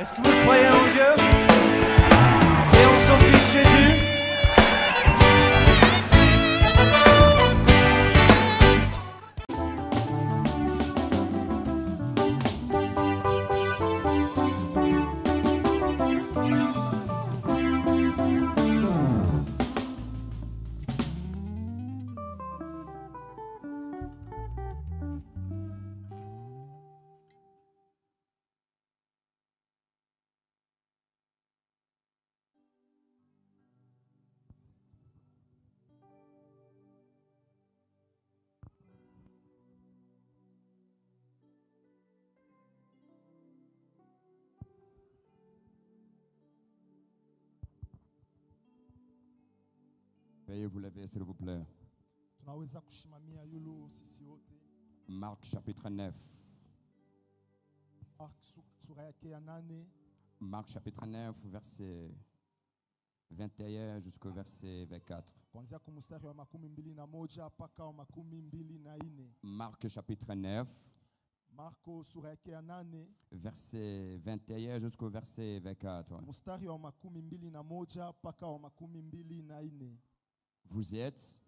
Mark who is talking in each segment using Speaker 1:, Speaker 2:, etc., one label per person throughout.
Speaker 1: Est-ce que vous croyez en Dieu? Et en son Fils Jésus?
Speaker 2: Veuillez vous lever, s'il vous plaît.
Speaker 3: Tunaweza kushimamia yulu sisi wote.
Speaker 2: Marc chapitre 9.
Speaker 3: Sura yake ya 8.
Speaker 2: Marc chapitre 9, verset 21 jusqu'au verset 24.
Speaker 3: Kuanzia kumstari wa 21 mpaka wa 24.
Speaker 2: Marc chapitre 9.
Speaker 3: Marko sura yake ya 8.
Speaker 2: Verset 21 jusqu'au verset 24.
Speaker 3: Mstari wa 21 mpaka wa 24.
Speaker 2: Vous y êtes?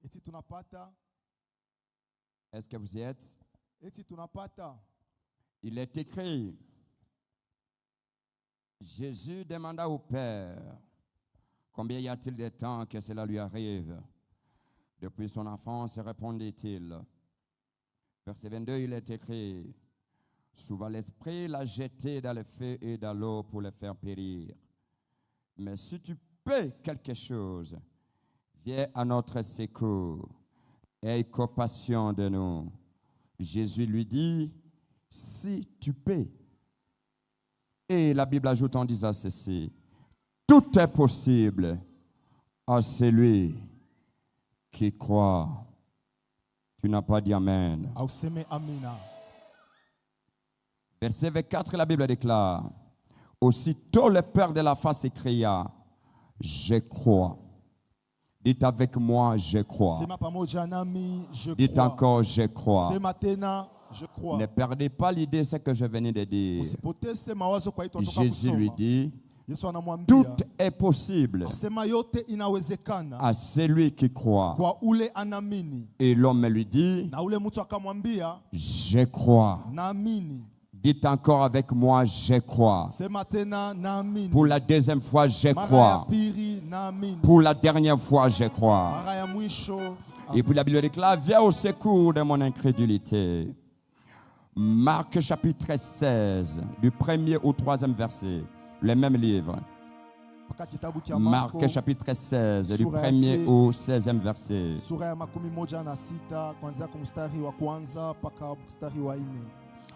Speaker 3: Eti tunapata?
Speaker 2: Est-ce que vous y êtes?
Speaker 3: Eti tunapata?
Speaker 2: Il est écrit, Jésus demanda au Père, combien y a-t-il de temps que cela lui arrive? Depuis son enfance, répondit-il. Verset 22, il est écrit, souvent l'Esprit l'a jeté dans le feu et dans l'eau pour le faire périr. Mais si tu peux quelque chose, viens à notre secours, aie compassion de nous. Jésus lui dit, si tu peux. Et la Bible ajoute en disant ceci, tout est possible à celui qui croit. Tu n'as pas dit Amen. Verset 24, la Bible déclare, aussitôt le Père de la face s'écria, je crois. Dites avec moi, je crois. Dites encore, je crois. Ne perdez pas l'idée de ce que je venais de dire. Jésus lui dit, tout est possible à celui qui croit. Et l'homme lui dit, je crois. Dites encore avec moi, je crois. Pour la deuxième fois, je crois. Pour la dernière fois, je crois. Et puis la Bible déclare, viens au secours de mon incrédulité. Marc chapitre 16, du 1er au 3e verset, le même livre. Marc chapitre 16, du 1er au 16e verset.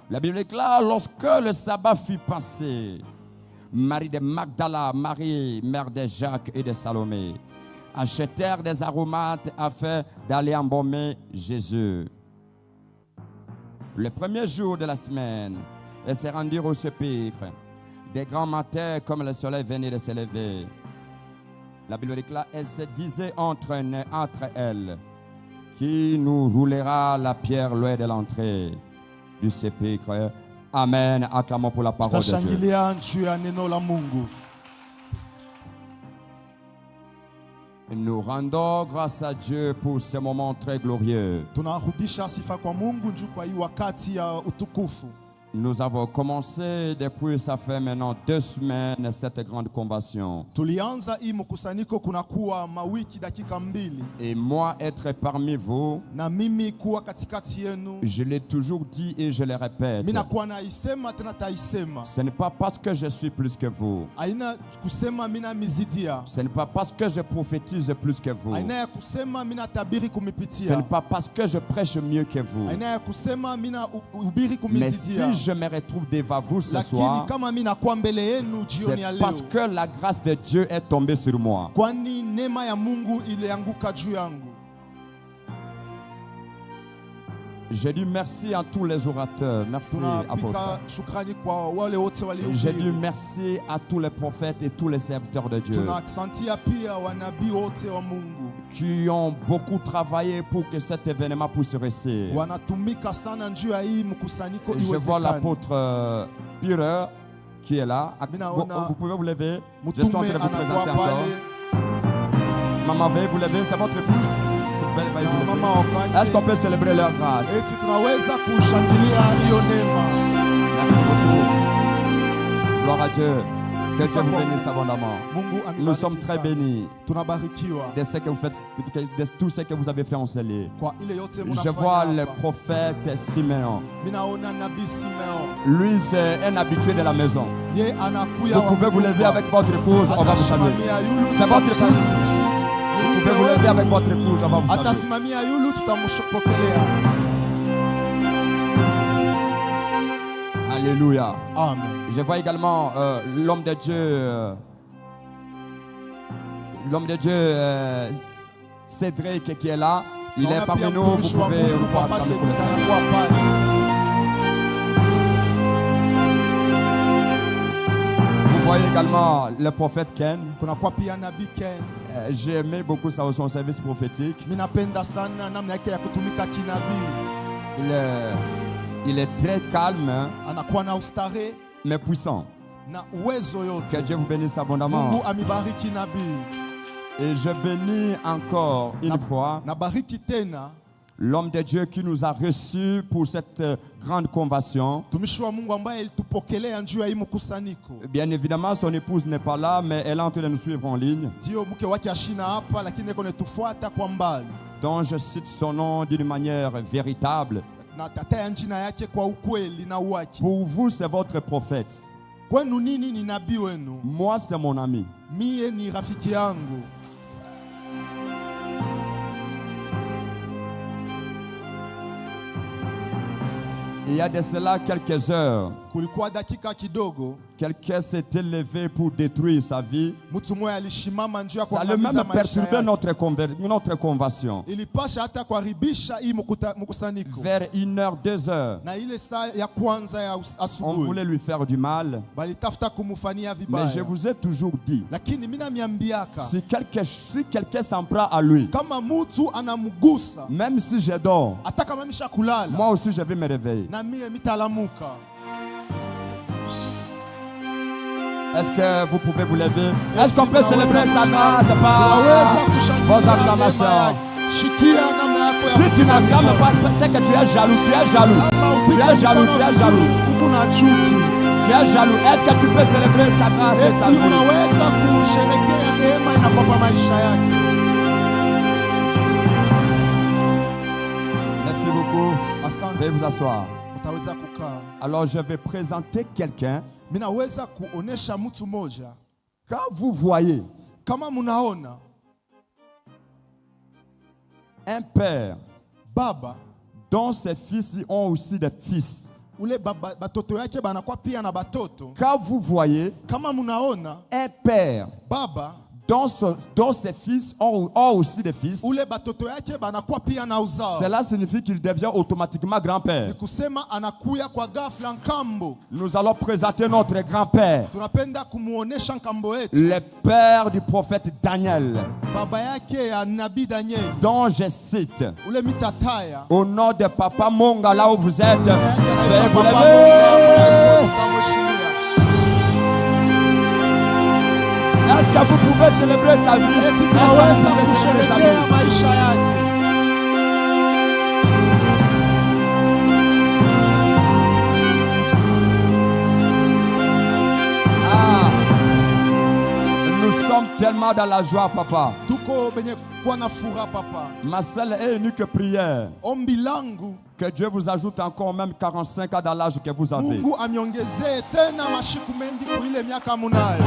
Speaker 2: La Bible déclare, lorsque le sabbat fut passé, Marie de Magdala, Marie, mère de Jacques et de Salomé, achetèrent des aromates afin d'aller embaumer Jésus. Le premier jour de la semaine, elles se rendirent au sépulcre. Des grands matins, comme le soleil venait de se lever. La Bible déclare, elles se disaient entre elles, qui nous roulera la pierre loin de l'entrée du sépulcre. Amen. Acclamons pour la parole de Dieu. Nous rendons grâce à Dieu pour ce moment très glorieux. Nous avons commencé depuis ça fait maintenant 2 semaines cette grande convention. Et moi être parmi vous, je l'ai toujours dit et je le répète. Ce n'est pas parce que je suis plus que vous. Ce n'est pas parce que je prophétise plus que vous. Ce n'est pas parce que je prêche mieux que vous. Mais si je me retrouve devant vous ce soir, c'est parce que la grâce de Dieu est tombée sur moi. J'ai dit merci à tous les orateurs. Merci, apôtre. J'ai dit merci à tous les prophètes et tous les serviteurs de Dieu. qui ont beaucoup travaillé pour que cet événement puisse réussir.
Speaker 3: wanatumika sana njuu ya hii mkusanyiko
Speaker 2: Je vois
Speaker 3: iwezekane.
Speaker 2: l'apôtre Pierre qui est là. Vous pouvez vous lever. Je suis en train de vous présenter encore. Maman, veuillez vous lever. C'est votre épouse. Est-ce qu'on peut célébrer leur grâce?
Speaker 3: Eti tunaweza kushangilia hiyo neema.
Speaker 2: Merci beaucoup. Gloire à Dieu. Que Dieu vous bénisse abondamment.
Speaker 3: Mungu
Speaker 2: Nous sommes très
Speaker 3: amibariki sana.
Speaker 2: bénis
Speaker 3: Tunabarikiwa
Speaker 2: de ce que vous faites, de tout ce que vous avez fait en scellé.
Speaker 3: kwa ile yote
Speaker 2: Je
Speaker 3: mnafanya
Speaker 2: vois le
Speaker 3: hapa.
Speaker 2: prophète Simeon.
Speaker 3: Minaona nabii Simeon.
Speaker 2: Lui, c'est un habitué de la maison.
Speaker 3: Ye anakuya
Speaker 2: Vous pouvez vous lever avec votre épouse, on va vous saluer. C'est votre épouse. Vous pouvez vous lever avec votre épouse, on va vous saluer.
Speaker 3: Atasimamia yulu tutampokelea.
Speaker 2: Alléluia.
Speaker 3: Amen.
Speaker 2: Je vois également l'homme de Dieu, Cédric qui est là. Il est parmi nous. Vous pouvez vous voir pour le Seigneur. Vous voyez également le prophète Ken.
Speaker 3: Kunakuwa pia nabii Ken.
Speaker 2: J'ai aimé beaucoup son service prophétique.
Speaker 3: Minapenda sana namna yake ya kutumika kinabii.
Speaker 2: Il est très calme, hein,
Speaker 3: Anakuwa na ustare
Speaker 2: mais puissant.
Speaker 3: na uwezo
Speaker 2: Que
Speaker 3: yote.
Speaker 2: Dieu vous bénisse abondamment.
Speaker 3: Mungu amibariki nabii.
Speaker 2: Et je bénis encore une fois
Speaker 3: Nabariki tena
Speaker 2: l'homme de Dieu qui nous a reçus pour cette grande convention.
Speaker 3: mtumishi wa Mungu ambaye alitupokelea njuu ya hii mkusanyiko.
Speaker 2: Bien évidemment, son épouse n'est pas là, mais elle est en train de nous suivre en ligne.
Speaker 3: Ndio mke wake ashina hapa, lakini eko netufuata kwa mbali.
Speaker 2: Donc je cite son nom d'une manière véritable.
Speaker 3: Na tataya njina yake kwa ukweli na uwaki.
Speaker 2: Pour vous, c'est votre prophète.
Speaker 3: Kwenu nini ni nabii wenu?
Speaker 2: Moi, c'est mon ami.
Speaker 3: Mie ni rafiki yangu.
Speaker 2: Il y a de cela quelques heures,
Speaker 3: Kulikuwa dakika kidogo,
Speaker 2: quelqu'un s'était levé pour détruire sa vie.
Speaker 3: mtu mmoja alishimama njuu ya
Speaker 2: Ça allait
Speaker 3: kuangamiza
Speaker 2: même
Speaker 3: maisha
Speaker 2: perturber
Speaker 3: yake.
Speaker 2: notre convention.
Speaker 3: Ilipasha hata kuharibisha hii mkusanyiko.
Speaker 2: Vers 1h, 2h,
Speaker 3: Na ile saa ya kwanza ya
Speaker 2: on
Speaker 3: asubuhi
Speaker 2: voulait lui faire du mal.
Speaker 3: balitafuta kumufanyia
Speaker 2: Mais je
Speaker 3: vibaya.
Speaker 2: vous ai toujours dit,
Speaker 3: Lakini mimi namiambiaka
Speaker 2: si quelqu'un s'en prend à lui,
Speaker 3: kama mtu anamgusa
Speaker 2: même si je dors,
Speaker 3: hata kama misha kulala
Speaker 2: moi aussi je vais me réveiller.
Speaker 3: na mie mitalamuka.
Speaker 2: Est-ce que vous pouvez vous lever? Est-ce qu'on peut célébrer sa grâce par
Speaker 3: Tunaweza
Speaker 2: vos
Speaker 3: kushangilia
Speaker 2: acclamations?
Speaker 3: neema yake. Shikia namna yako ya
Speaker 2: Si tu n'acclames pas, c'est que tu es jaloux, tu es jaloux. Tu es jaloux, tu es jaloux.
Speaker 3: Kuna chuki.
Speaker 2: Tu es jaloux. Est-ce que tu peux célébrer sa grâce et sa
Speaker 3: Esi
Speaker 2: vie?
Speaker 3: unaweza kusherekea neema inakwapa maisha yake.
Speaker 2: Merci beaucoup.
Speaker 3: Asante.
Speaker 2: Veuillez vous asseoir.
Speaker 3: Utaweza kukaa.
Speaker 2: Alors je vais présenter quelqu'un.
Speaker 3: Minaweza kuonesha mtu moja.
Speaker 2: Quand vous voyez
Speaker 3: Kama munaona
Speaker 2: un père
Speaker 3: baba
Speaker 2: dont ses fils ont aussi des fils,
Speaker 3: ule baba, batoto yake banakuwa pia na batoto.
Speaker 2: quand vous voyez
Speaker 3: Kama munaona
Speaker 2: un père
Speaker 3: baba
Speaker 2: dont ses fils ont aussi des fils,
Speaker 3: ule batoto yake banakuwa pia na uzao,
Speaker 2: cela signifie qu'il devient automatiquement grand-père.
Speaker 3: ni kusema anakuya kwa ghafla nkambo.
Speaker 2: Nous allons présenter notre grand-père,
Speaker 3: Tunapenda kumuonesha nkambo yetu,
Speaker 2: le père du prophète Daniel,
Speaker 3: baba yake ya nabii Daniel,
Speaker 2: dont je cite,
Speaker 3: ule mitataya
Speaker 2: au nom de Papa Monga, là où vous êtes, veuillez vous
Speaker 3: Papa
Speaker 2: lever.
Speaker 3: Mungu, tutamheshimia.
Speaker 2: Est-ce que vous pouvez célébrer sa vie? Est-ce que
Speaker 3: Tunaweza
Speaker 2: vous pouvez célébrer sa
Speaker 3: kusherekea
Speaker 2: vie?
Speaker 3: maisha yake.
Speaker 2: Ah, nous sommes tellement dans la joie, papa.
Speaker 3: Tuko benye kuwa na furaha papa.
Speaker 2: Ma seule et unique prière,
Speaker 3: Ombi langu
Speaker 2: que Dieu vous ajoute encore même 45 ans dans l'âge que vous avez.
Speaker 3: Mungu amiongezee tena mashiku mengi kuile miaka munayo,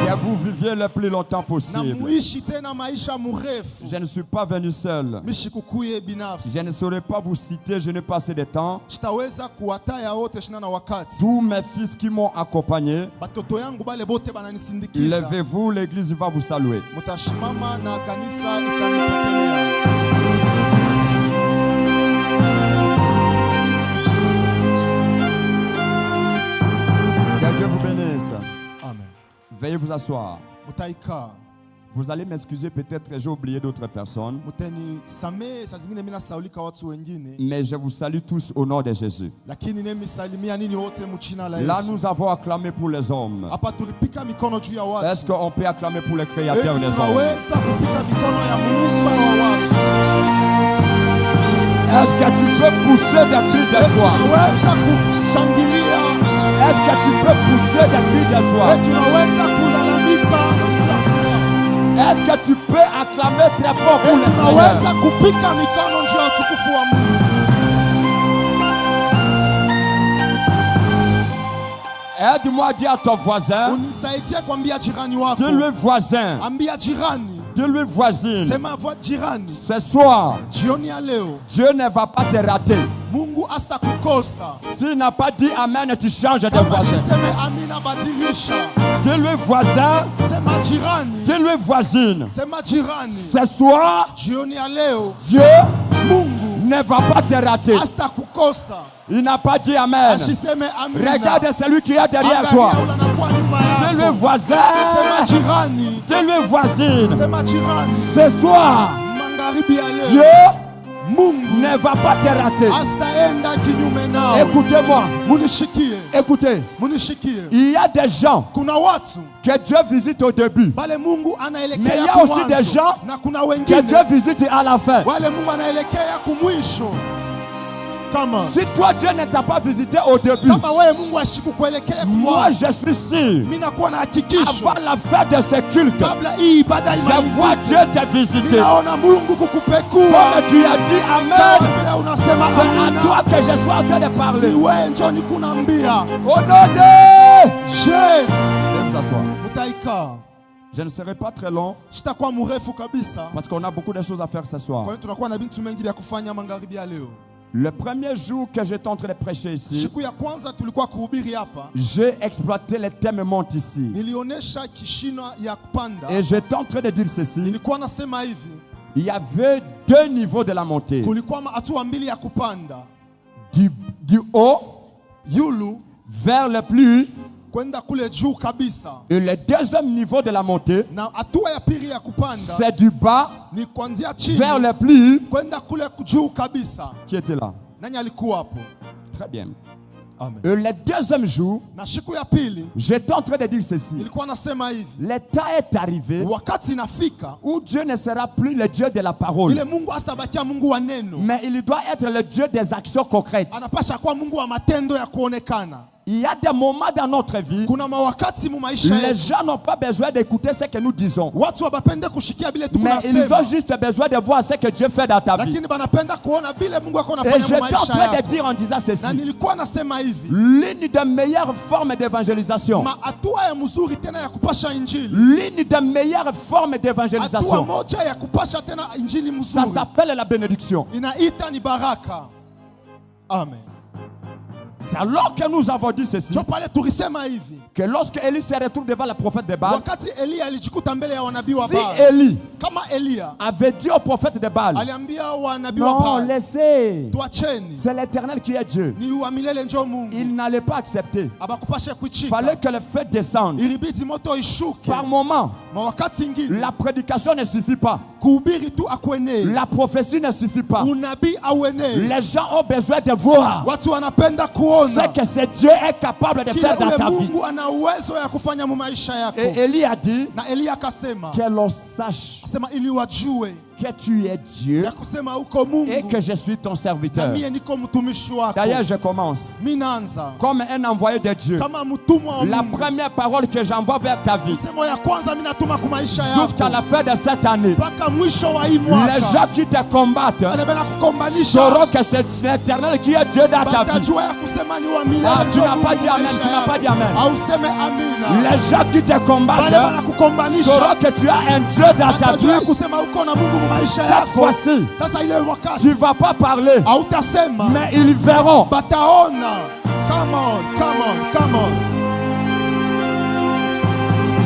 Speaker 2: Que vous viviez le plus longtemps
Speaker 3: na
Speaker 2: possible.
Speaker 3: muishi tena maisha murefu.
Speaker 2: Je ne suis pas venu seul.
Speaker 3: Mishikukuye binafsi
Speaker 2: Je ne saurais pas vous citer, je n'ai pas assez de temps.
Speaker 3: sitaweza kuwataya wote shina na wakati.
Speaker 2: Tous mes fils qui m'ont accompagné,
Speaker 3: Batoto yangu bale bote bananisindikiza.
Speaker 2: levez-vous, l'église va vous saluer.
Speaker 3: Mutashimama na kanisa itanipokelea.
Speaker 2: Que Dieu vous bénisse.
Speaker 3: Amen.
Speaker 2: Veuillez vous asseoir.
Speaker 3: Mutaika.
Speaker 2: Vous allez m'excuser, peut-être j'ai oublié d'autres personnes. Mais je vous salue tous au nom de Jésus. Là, nous avons acclamé pour les hommes. Est-ce qu'on peut acclamer pour le Créateur des hommes? Est-ce que tu peux pousser des cris de joie? Est-ce que tu peux pousser des cris de joie? Est-ce que tu peux acclamer très fort pour le Seigneur? Aide-moi à dire à ton voisin. Dis-lui voisin. Dis-lui voisine. Ce soir, Dieu ne va pas te rater. S'il n'a pas dit Amen, tu changes de voisin. Dis-lui voisin. Dis-lui voisine. Ce soir, Dieu ne va pas te rater. Il n'a pas dit Amen. Regarde celui qui est derrière toi. Dis-lui voisin. Dis-lui voisine. Ce soir, Dieu ne va pas te rater. Écoutez-moi. Écoutez. Il y a des gens que Dieu visite au début. Mais il y a aussi des gens que Dieu visite à la fin. Si toi Dieu ne t'a pas visité au début, moi je suis sûr, avant la fin de ce culte, je vois Dieu te visiter. Comme tu as dit Amen, c'est à toi que je suis en train de parler. Au nom de Jésus. Vous asseoir. Je ne serai pas très long parce qu'on a beaucoup de choses à faire ce soir. Le premier jour que j'étais en train de prêcher ici, j'ai exploité le thème monte ici. Et j'étais en train de dire ceci. Il y avait deux niveaux de la montée. Du haut vers le plus. Et le deuxième niveau de la montée, c'est du bas vers le plus. Qui était là? Très bien.
Speaker 3: Amen.
Speaker 2: Et le deuxième jour, j'étais en train de dire ceci. Le temps est arrivé où Dieu ne sera plus le Dieu de la parole, mais il doit être le Dieu des actions concrètes. Il y a des moments dans notre vie, les gens n'ont pas besoin d'écouter ce que nous disons, mais ils ont juste besoin de voir ce que Dieu fait dans ta vie. Et j'étais en train de dire en disant ceci. L'une des meilleures formes d'évangélisation, l'une des meilleures formes d'évangélisation, ça s'appelle la bénédiction.
Speaker 3: Amen.
Speaker 2: C'est alors que nous avons dit ceci, que lorsque Élie se retrouve devant le prophète de Baal, si Élie avait dit au prophète de Baal, non, laissez, c'est l'Éternel qui est Dieu, il n'allait pas accepter. Il fallait que le feu descende. Par moment, la prédication ne suffit pas, la prophétie ne suffit pas. Les gens ont besoin de voir ce que ce Dieu est capable de faire dans ta vie. Et Élie a dit que l'on sache que tu es Dieu et que je suis ton serviteur. D'ailleurs, je commence comme un envoyé de Dieu. La première parole que j'envoie vers ta vie jusqu'à la fin de cette année, les gens qui te combattent sauront que c'est l'Éternel qui est Dieu dans ta vie. Ah, tu n'as pas dit Amen, tu n'as pas dit Amen. Les gens qui te combattent sauront que tu as un Dieu dans ta vie. Cette fois-ci, tu ne vas pas parler, mais ils verront.
Speaker 3: Come on.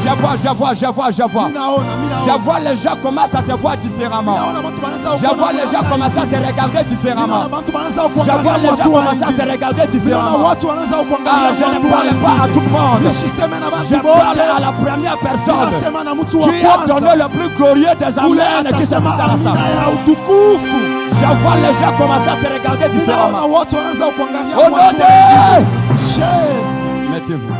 Speaker 2: Je Je vois les gens commencent à te voir différemment. Je vois les gens commencer à te regarder différemment. Je vois les gens commencer à te regarder différemment. Ah, je ne parle pas à tout le monde. Je parle à la première personne qui a donné le plus glorieux des amens qui se met dans la salle. Je vois les gens commencer à te regarder différemment. Au nom de Jésus. Mettez-vous.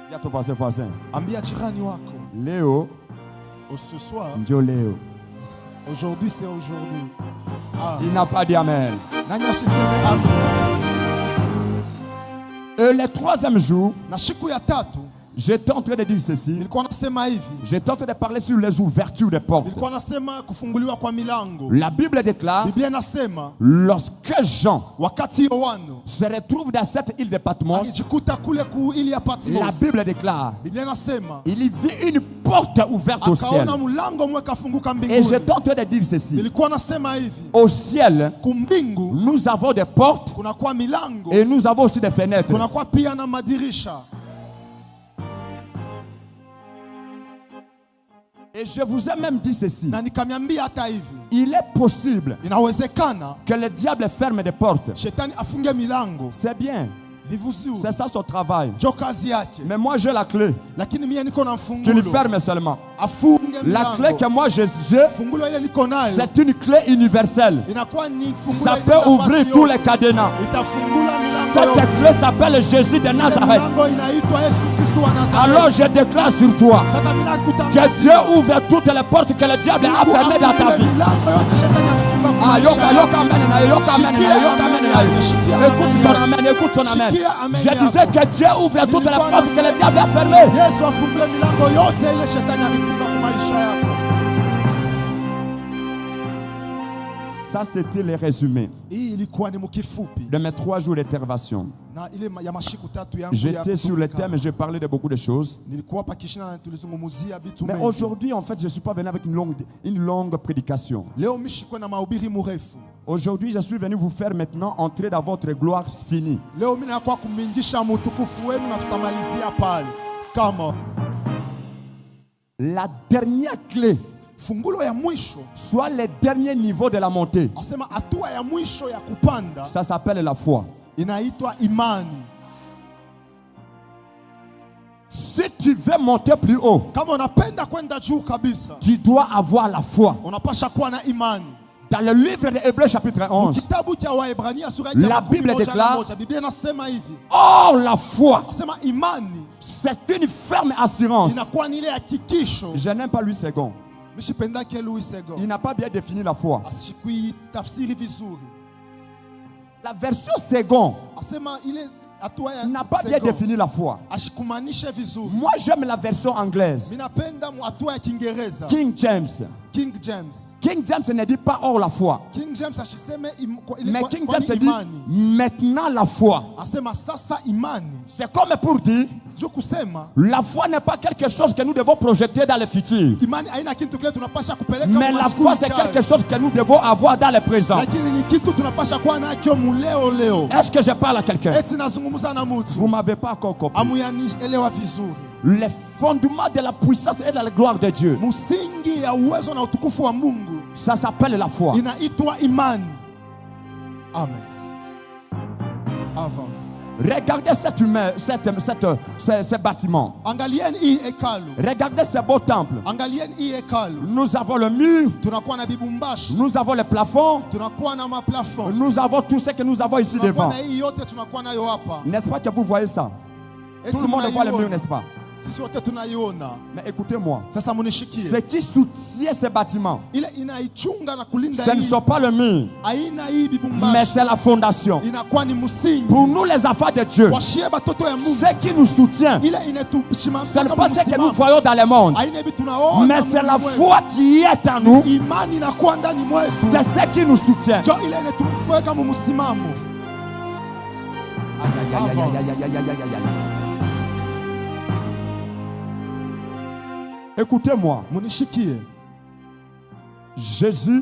Speaker 2: Dis à ton voisin. Léo.
Speaker 3: Ce soir.
Speaker 2: Léo.
Speaker 3: Aujourd'hui, c'est aujourd'hui.
Speaker 2: Il n'a pas dit amen. Et le troisième jour, j'étais en train de dire ceci. J'étais en train de parler sur les ouvertures des portes. La Bible déclare, lorsque Jean se retrouve dans cette île de Patmos, la Bible déclare, il y vit une porte ouverte au ciel. Et j'étais en train de dire ceci. Au ciel, nous avons des portes et nous avons aussi des fenêtres. Et je vous ai même dit ceci. Il est possible que le diable ferme des portes. C'est bien. C'est ça son travail. Mais moi j'ai la clé qu'il ferme seulement. La clé que moi j'ai, c'est une clé universelle. Ça peut ouvrir tous les cadenas. Cette clé s'appelle Jésus de Nazareth. Alors je déclare sur toi que Dieu ouvre toutes les portes que le diable a fermées dans ta vie. Écoute son amen, écoute son amen. Je disais que Dieu ouvre toutes les portes que le diable a fermées. Ça, c'était le résumé de mes 3 jours d'intervention. J'étais sur le thème et j'ai parlé de beaucoup de choses. Mais aujourd'hui, en fait, je ne suis pas venu avec une longue prédication. Aujourd'hui, je suis venu vous faire maintenant entrer dans votre gloire finie. La dernière clé, soit le dernier niveau de la montée, ça s'appelle la foi. Si tu veux monter plus haut, tu dois avoir la foi. Dans le livre de Hébreux chapitre 11, la Bible déclare, oh la foi, c'est une ferme assurance. Je n'aime pas Louis II. Il n'a pas bien défini la foi. La version second n'a pas bien défini la foi. Moi j'aime la version anglaise. King James. King James ne dit pas hors la foi. Mais King James dit maintenant la foi. C'est comme pour dire, la foi n'est pas quelque chose que nous devons projeter dans le futur. Mais la foi c'est quelque chose que nous devons avoir dans le présent. Est-ce que je parle à quelqu'un? Vous ne m'avez pas encore compris. Le fondement de la puissance et de la gloire de Dieu, ça s'appelle la foi.
Speaker 3: Amen. Avance.
Speaker 2: Regardez ce bâtiment. Regardez ce beau temple. Nous avons le mur. Nous avons le plafond. Nous avons tout ce que nous avons ici devant. N'est-ce pas que vous voyez ça? Tout le monde voit le mur, n'est-ce pas? Mais écoutez-moi, ce qui soutient ce bâtiment, ce ne sont pas le mur, mais c'est la fondation. Pour nous les enfants de Dieu, ce qui nous soutient, ce n'est pas ce que nous voyons dans le monde, mais c'est la foi qui est en nous. C'est ce qui nous soutient. Écoutez-moi. Jésus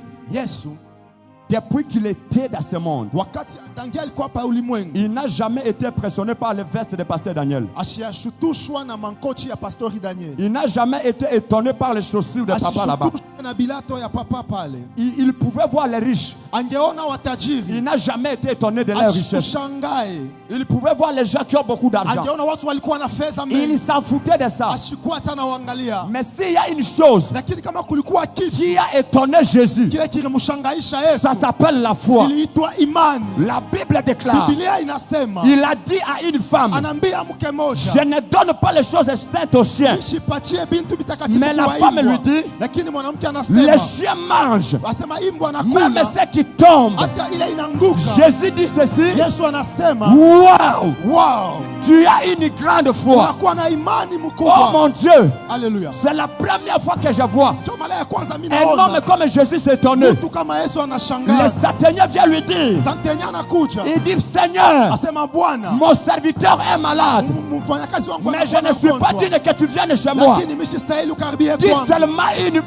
Speaker 2: depuis qu'il était dans ce monde,
Speaker 3: wakati tangia alikuwa hapa ulimwengu,
Speaker 2: il n'a jamais été impressionné par les vestes de pasteur Daniel.
Speaker 3: ashiashutushwa na mankochi ya pastori Daniel.
Speaker 2: Il n'a jamais été étonné par les chaussures de papa là-bas.
Speaker 3: Ashishutushwa na bilato ya papa pale.
Speaker 2: Il pouvait voir les riches.
Speaker 3: Angeona watajiri.
Speaker 2: Il n'a jamais été étonné de leur richesse.
Speaker 3: Ashishangae.
Speaker 2: Il pouvait voir les gens qui ont beaucoup d'argent.
Speaker 3: Angeona watu walikuwa na fedha mengi.
Speaker 2: Il s'en foutait de ça.
Speaker 3: Ashikuwa hata anawaangalia.
Speaker 2: Mais s'il y a une chose
Speaker 3: Lakini kama kulikuwa kitu
Speaker 2: qui a étonné Jésus,
Speaker 3: kile kilimshangaisha Yesu,
Speaker 2: ça s'appelle la foi.
Speaker 3: iliitwa imani.
Speaker 2: La Bible déclare,
Speaker 3: Biblia inasema,
Speaker 2: il a dit à une femme,
Speaker 3: anaambia mke moja,
Speaker 2: je ne donne pas les choses saintes aux chiens.
Speaker 3: nishipatie bintu bitakatifu.
Speaker 2: Mais la
Speaker 3: kwa
Speaker 2: femme
Speaker 3: imbwa.
Speaker 2: lui dit,
Speaker 3: Lakini mwanamke anasema,
Speaker 2: les chiens mangent,
Speaker 3: asema imbwa
Speaker 2: même
Speaker 3: anakula
Speaker 2: ceux qui tombent.
Speaker 3: hata ile inaanguka.
Speaker 2: Jésus dit ceci,
Speaker 3: Yesu anasema,
Speaker 2: wow,
Speaker 3: wow,
Speaker 2: tu as une grande foi.
Speaker 3: unakuwa na imani
Speaker 2: Oh
Speaker 3: mkubwa.
Speaker 2: mon Dieu,
Speaker 3: Haleluya.
Speaker 2: c'est la première fois que je vois
Speaker 3: Ndio mara ya kwanza mimi
Speaker 2: un homme
Speaker 3: naona
Speaker 2: comme Jésus s'étonner.
Speaker 3: mtu kama Yesu
Speaker 2: Le
Speaker 3: anashangaa.
Speaker 2: Satan vient lui dire,
Speaker 3: Santenya anakuja.
Speaker 2: il dit, Seigneur,
Speaker 3: Asema Bwana,
Speaker 2: mon serviteur est malade,
Speaker 3: mfanyakazi wangu
Speaker 2: mais je ne suis pas digne que tu viennes chez moi.
Speaker 3: lakini mishistahili ukaribie
Speaker 2: Dis
Speaker 3: kwangu.
Speaker 2: seulement une...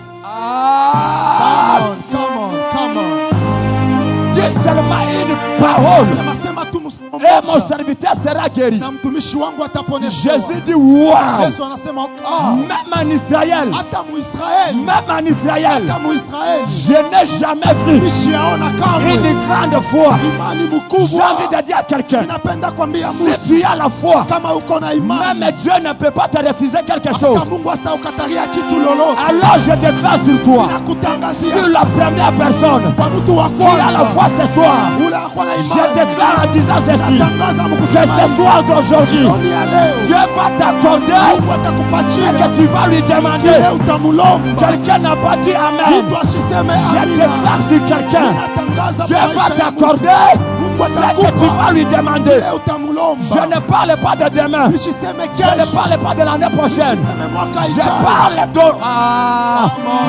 Speaker 3: Come on.
Speaker 2: Dis seulement une parole
Speaker 3: Sema tu msomo
Speaker 2: et mon
Speaker 3: moja
Speaker 2: serviteur sera guéri.
Speaker 3: na mtumishi wangu ataponeshwa.
Speaker 2: Jésus dit, wow,
Speaker 3: Yesu anasema
Speaker 2: même en Israël,
Speaker 3: hata Muisraeli,
Speaker 2: même en Israël,
Speaker 3: hata Muisraeli
Speaker 2: je n'ai jamais vu
Speaker 3: nishaona kamwe
Speaker 2: une grande foi.
Speaker 3: imani
Speaker 2: J'ai
Speaker 3: mkubwa.
Speaker 2: envie de dire à quelqu'un,
Speaker 3: Ninapenda kwambia
Speaker 2: si
Speaker 3: Mungu,
Speaker 2: tu as la foi,
Speaker 3: kama uko na imani,
Speaker 2: même Dieu ne peut pas te refuser quelque
Speaker 3: hata
Speaker 2: chose.
Speaker 3: Mungu asitakataria kitu lolote.
Speaker 2: Alors je déclare sur toi,
Speaker 3: Nakutangazia
Speaker 2: sur la première personne
Speaker 3: kwa mtu wa
Speaker 2: qui a la foi
Speaker 3: kwanza
Speaker 2: ce soir,
Speaker 3: ule akwa na
Speaker 2: je
Speaker 3: imani.
Speaker 2: déclare en disant ceci,
Speaker 3: Natangaza
Speaker 2: que
Speaker 3: mkusema
Speaker 2: ce soir d'aujourd'hui,
Speaker 3: jioni ya leo
Speaker 2: Dieu va t'accorder
Speaker 3: Mungu
Speaker 2: et
Speaker 3: atakupatia
Speaker 2: que tu vas lui demander.
Speaker 3: kile utamulomba.
Speaker 2: Quelqu'un n'a pas dit Amen.
Speaker 3: Mtu asiseme
Speaker 2: Je
Speaker 3: amina.
Speaker 2: déclare sur quelqu'un,
Speaker 3: Natangaza
Speaker 2: Dieu va
Speaker 3: maisha ya
Speaker 2: t'accorder
Speaker 3: Mungu
Speaker 2: ce que tu
Speaker 3: atakupa
Speaker 2: vas lui demander.
Speaker 3: kile utamulomba.
Speaker 2: Je ne parle pas de demain,
Speaker 3: Nisiseme
Speaker 2: je ne
Speaker 3: kesho,
Speaker 2: parle pas de l'année prochaine.
Speaker 3: nisiseme mwaka
Speaker 2: Je
Speaker 3: ijayo.
Speaker 2: parle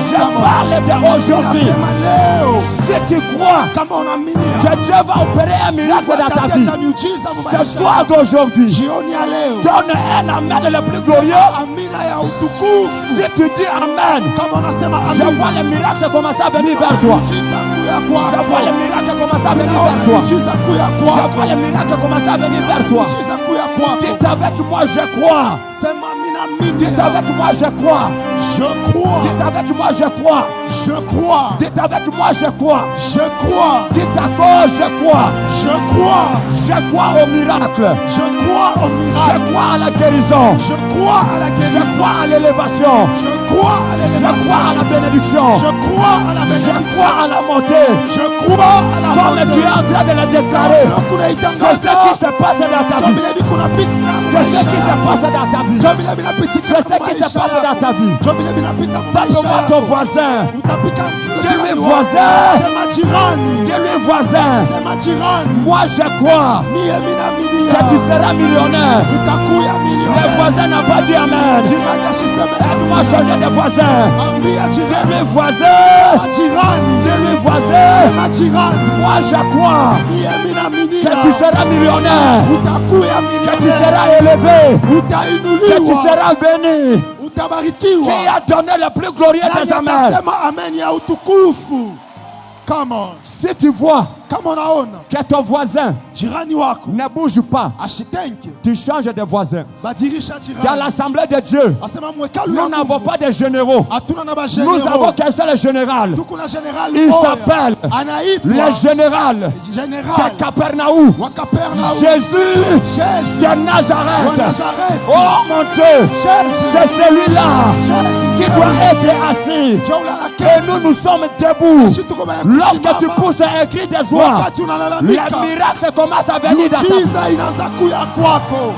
Speaker 2: je parle d'aujourd'hui.
Speaker 3: Nasema leo
Speaker 2: Si tu crois
Speaker 3: kama unaaminia
Speaker 2: que Dieu va opérer un miracle dans ta vie,
Speaker 3: atatenda miujiza mu
Speaker 2: ce
Speaker 3: maisha
Speaker 2: soir d'aujourd'hui,
Speaker 3: jioni ya leo,
Speaker 2: donne un amen le plus glorieux.
Speaker 3: amina ya utukufu.
Speaker 2: Si tu dis amen,
Speaker 3: Kama unasema
Speaker 2: je
Speaker 3: amina,
Speaker 2: vois le miracle commencer à venir vers toi.
Speaker 3: miujiza kuu ya
Speaker 2: Je
Speaker 3: kwako.
Speaker 2: vois le miracle commencer à venir
Speaker 3: Naona
Speaker 2: vers toi.
Speaker 3: miujiza kuu ya
Speaker 2: Je
Speaker 3: kwako.
Speaker 2: vois le miracle commencer à venir vers toi.
Speaker 3: Miujiza kuu ya kwako.
Speaker 2: Dites avec moi, je crois.
Speaker 3: Sema mina
Speaker 2: Dites
Speaker 3: mimi.
Speaker 2: avec moi, je crois.
Speaker 3: Je crois.
Speaker 2: Dites avec moi, je crois.
Speaker 3: Je crois.
Speaker 2: Dites avec moi, je crois.
Speaker 3: Je crois.
Speaker 2: Dites d'accord, je crois.
Speaker 3: Je crois.
Speaker 2: Je crois au miracle.
Speaker 3: Je crois au
Speaker 2: Je
Speaker 3: miracle.
Speaker 2: crois à la guérison.
Speaker 3: Je crois à la
Speaker 2: Je
Speaker 3: guérison.
Speaker 2: crois à l'élévation.
Speaker 3: Je crois à
Speaker 2: Je
Speaker 3: l'élévation.
Speaker 2: crois à la bénédiction.
Speaker 3: Je crois à la
Speaker 2: Je
Speaker 3: bénédiction.
Speaker 2: crois à la montée.
Speaker 3: Je crois à la
Speaker 2: Comme tu es en train de le déclarer. C'est ce qui se passe dans ta vie. C'est ce qui se passe dans ta vie. C'est ce qui se passe dans ta vie. Tape-moi ton voisin. Dis-lui voisin. Dis-lui voisin. Moi je crois que tu seras millionnaire. Le voisin n'a pas dit amen. Aide-moi changer de voisin. Dis-lui voisin. Dis-lui voisin. Moi je crois que tu seras millionnaire. Que tu seras élevé. Que tu seras béni. Qui a donné le plus glorieux des amens.
Speaker 3: Amen ya utukufu. Come on.
Speaker 2: Si tu vois
Speaker 3: Kama unaona
Speaker 2: que ton voisin
Speaker 3: jirani wako
Speaker 2: ne bouge pas,
Speaker 3: ashitenke,
Speaker 2: tu changes de voisin.
Speaker 3: badirisha
Speaker 2: Dans
Speaker 3: jirani.
Speaker 2: l'assemblée de Dieu,
Speaker 3: Asema mwekalu
Speaker 2: nous
Speaker 3: ya
Speaker 2: n'avons
Speaker 3: Mungu.
Speaker 2: pas de généraux.
Speaker 3: Hatuna na ba
Speaker 2: Nous avons
Speaker 3: généraux.
Speaker 2: qu'un seul général.
Speaker 3: Tuko na général
Speaker 2: Il
Speaker 3: moya.
Speaker 2: s'appelle
Speaker 3: Anaitwa
Speaker 2: le général
Speaker 3: général
Speaker 2: de Capernaum.
Speaker 3: wa Capernaum.
Speaker 2: Jésus
Speaker 3: Jésus
Speaker 2: de
Speaker 3: wa
Speaker 2: Nazareth.
Speaker 3: Nazareth.
Speaker 2: Oh mon Dieu,
Speaker 3: Jésus.
Speaker 2: c'est celui-là
Speaker 3: Jésus.
Speaker 2: qui doit être assis. Et nous sommes debout. Lorsque tu pousses un cri de joie,
Speaker 3: wakati
Speaker 2: le
Speaker 3: unalalamika,
Speaker 2: miracle commence à venir dans ta vie.
Speaker 3: miujiza inaanza kuya kwako.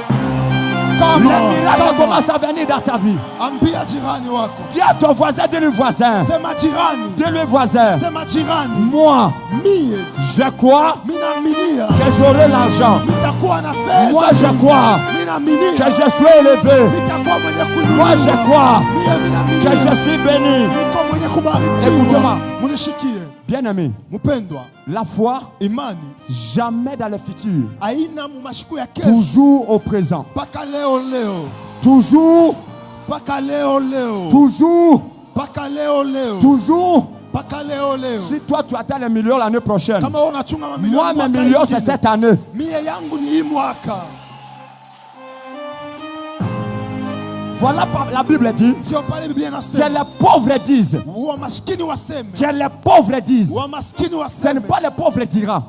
Speaker 2: Le
Speaker 3: Come on,
Speaker 2: miracle
Speaker 3: come on.
Speaker 2: commence à venir dans ta vie.
Speaker 3: Ambia jirani wako.
Speaker 2: Dis à ton voisin, dis-lui voisin.
Speaker 3: Sema jirani.
Speaker 2: Dis-lui voisin.
Speaker 3: Sema jirani.
Speaker 2: Moi,
Speaker 3: Mie
Speaker 2: je crois
Speaker 3: minaaminia
Speaker 2: que j'aurai l'argent.
Speaker 3: nitakuwa na fedha.
Speaker 2: Moi, je crois
Speaker 3: Minaaminia
Speaker 2: que je suis élevé.
Speaker 3: nitakuwa mwenye kuinuliwa.
Speaker 2: Moi, je crois
Speaker 3: Mie minaaminia
Speaker 2: que je suis béni.
Speaker 3: niko mwenye kubarikiwa.
Speaker 2: Écoutez-moi.
Speaker 3: Munishikie
Speaker 2: Bien-aimé,
Speaker 3: mpendwa,
Speaker 2: la foi,
Speaker 3: imani
Speaker 2: jamais dans le futur.
Speaker 3: haina mu mashiku ya kesho,
Speaker 2: Toujours au présent.
Speaker 3: mpaka leo,
Speaker 2: Toujours,
Speaker 3: mpaka leo,
Speaker 2: toujours,
Speaker 3: mpaka leo,
Speaker 2: toujours Si toi tu atteins les millions l'année prochaine, moi mes millions c'est cette année. Voilà la Bible dit que les pauvres disent. Que les pauvres disent. Ce n'est pas les pauvres diront.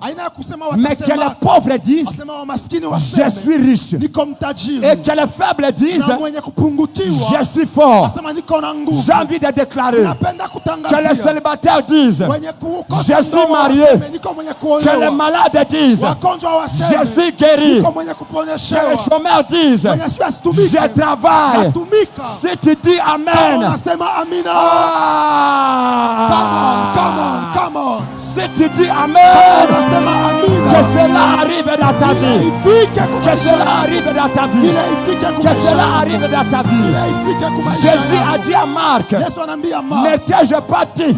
Speaker 2: Mais que les pauvres disent je suis riche. Et que les faibles disent je suis fort. J'ai envie de déclarer que les célibataires disent je suis marié. Que les malades disent je suis guéri. Que les chômeurs disent je travaille. Si tu dis Amen,
Speaker 3: Come on.
Speaker 2: Si tu dis Amen, que cela arrive dans ta vie. Que cela arrive dans ta vie. Que cela arrive dans ta vie. Jésus a dit à Marc, ne t'ai-je pas dit.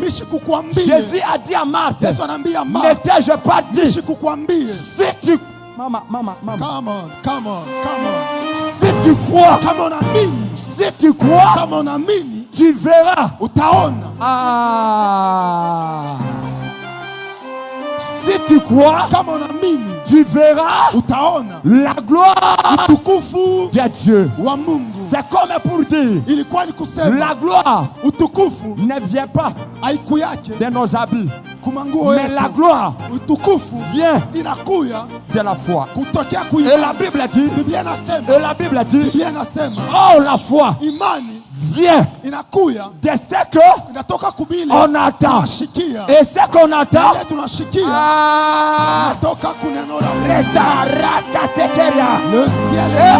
Speaker 2: Jésus a dit à Marc, ne t'ai-je pas dit. Si tu Mama.
Speaker 3: Come on.
Speaker 2: Si tu crois, si tu crois, tu verras. Si tu crois, tu verras la gloire de Dieu. C'est comme pour dire, la gloire ne vient pas de nos habits. Mais la gloire vient de la foi. Et la Bible dit, oh la foi vient de ce qu'on attend. Et ce qu'on attend, et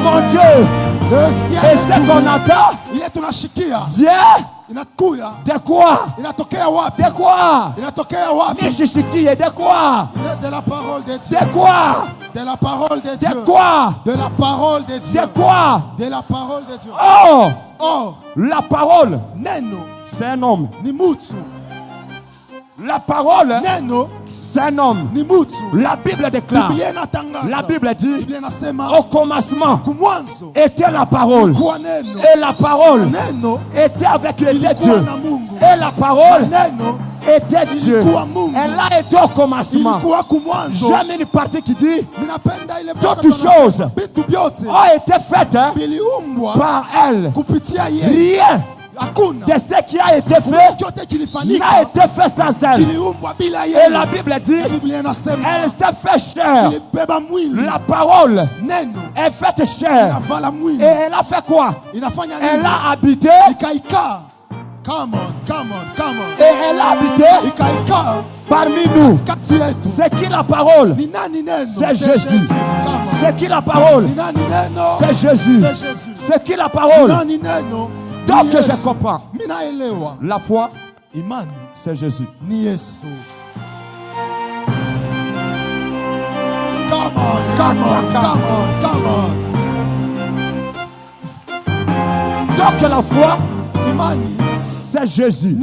Speaker 2: mon Dieu, et ce qu'on attend vient de quoi? De quoi? Nishishikie, de quoi?
Speaker 3: De la parole de Dieu.
Speaker 2: De quoi?
Speaker 3: De la parole de Dieu.
Speaker 2: De quoi?
Speaker 3: De la parole de Dieu.
Speaker 2: De quoi?
Speaker 3: De la parole de Dieu.
Speaker 2: Oh, la parole,
Speaker 3: neno,
Speaker 2: c'est un homme.
Speaker 3: Ni mutsu.
Speaker 2: La parole,
Speaker 3: neno,
Speaker 2: c'est un homme.
Speaker 3: Ni mutsu.
Speaker 2: La Bible déclare. La Bible dit, au commencement était la parole. Et la parole était avec Dieu. Et la parole était Dieu. Elle a été au commencement. J'aime une partie qui dit, toutes choses ont été faites par elle. Rien de ce qui a été fait n'a été fait sans elle. Et la Bible dit, elle s'est fait chair. La parole est faite chair. Et elle a fait quoi? Elle a habité. Et elle a habité parmi nous. C'est qui la parole? C'est Jésus. C'est qui la parole? C'est Jésus. C'est qui la parole? Donc je comprends. La foi, c'est Jésus.
Speaker 3: Come on.
Speaker 2: Donc la foi, c'est Jésus.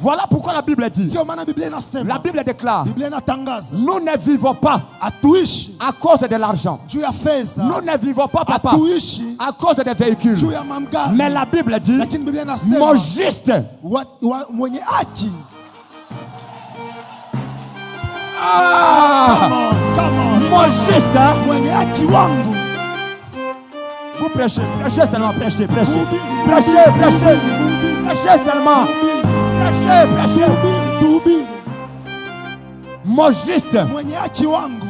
Speaker 2: Voilà pourquoi la Bible dit. La Bible déclare, nous ne vivons pas à cause de l'argent. Nous ne vivons pas, papa, à cause des véhicules. Mais la Bible dit, mon juste, mon juste, vous prêchez seulement, prêchez seulement. Prêchez. Mon juste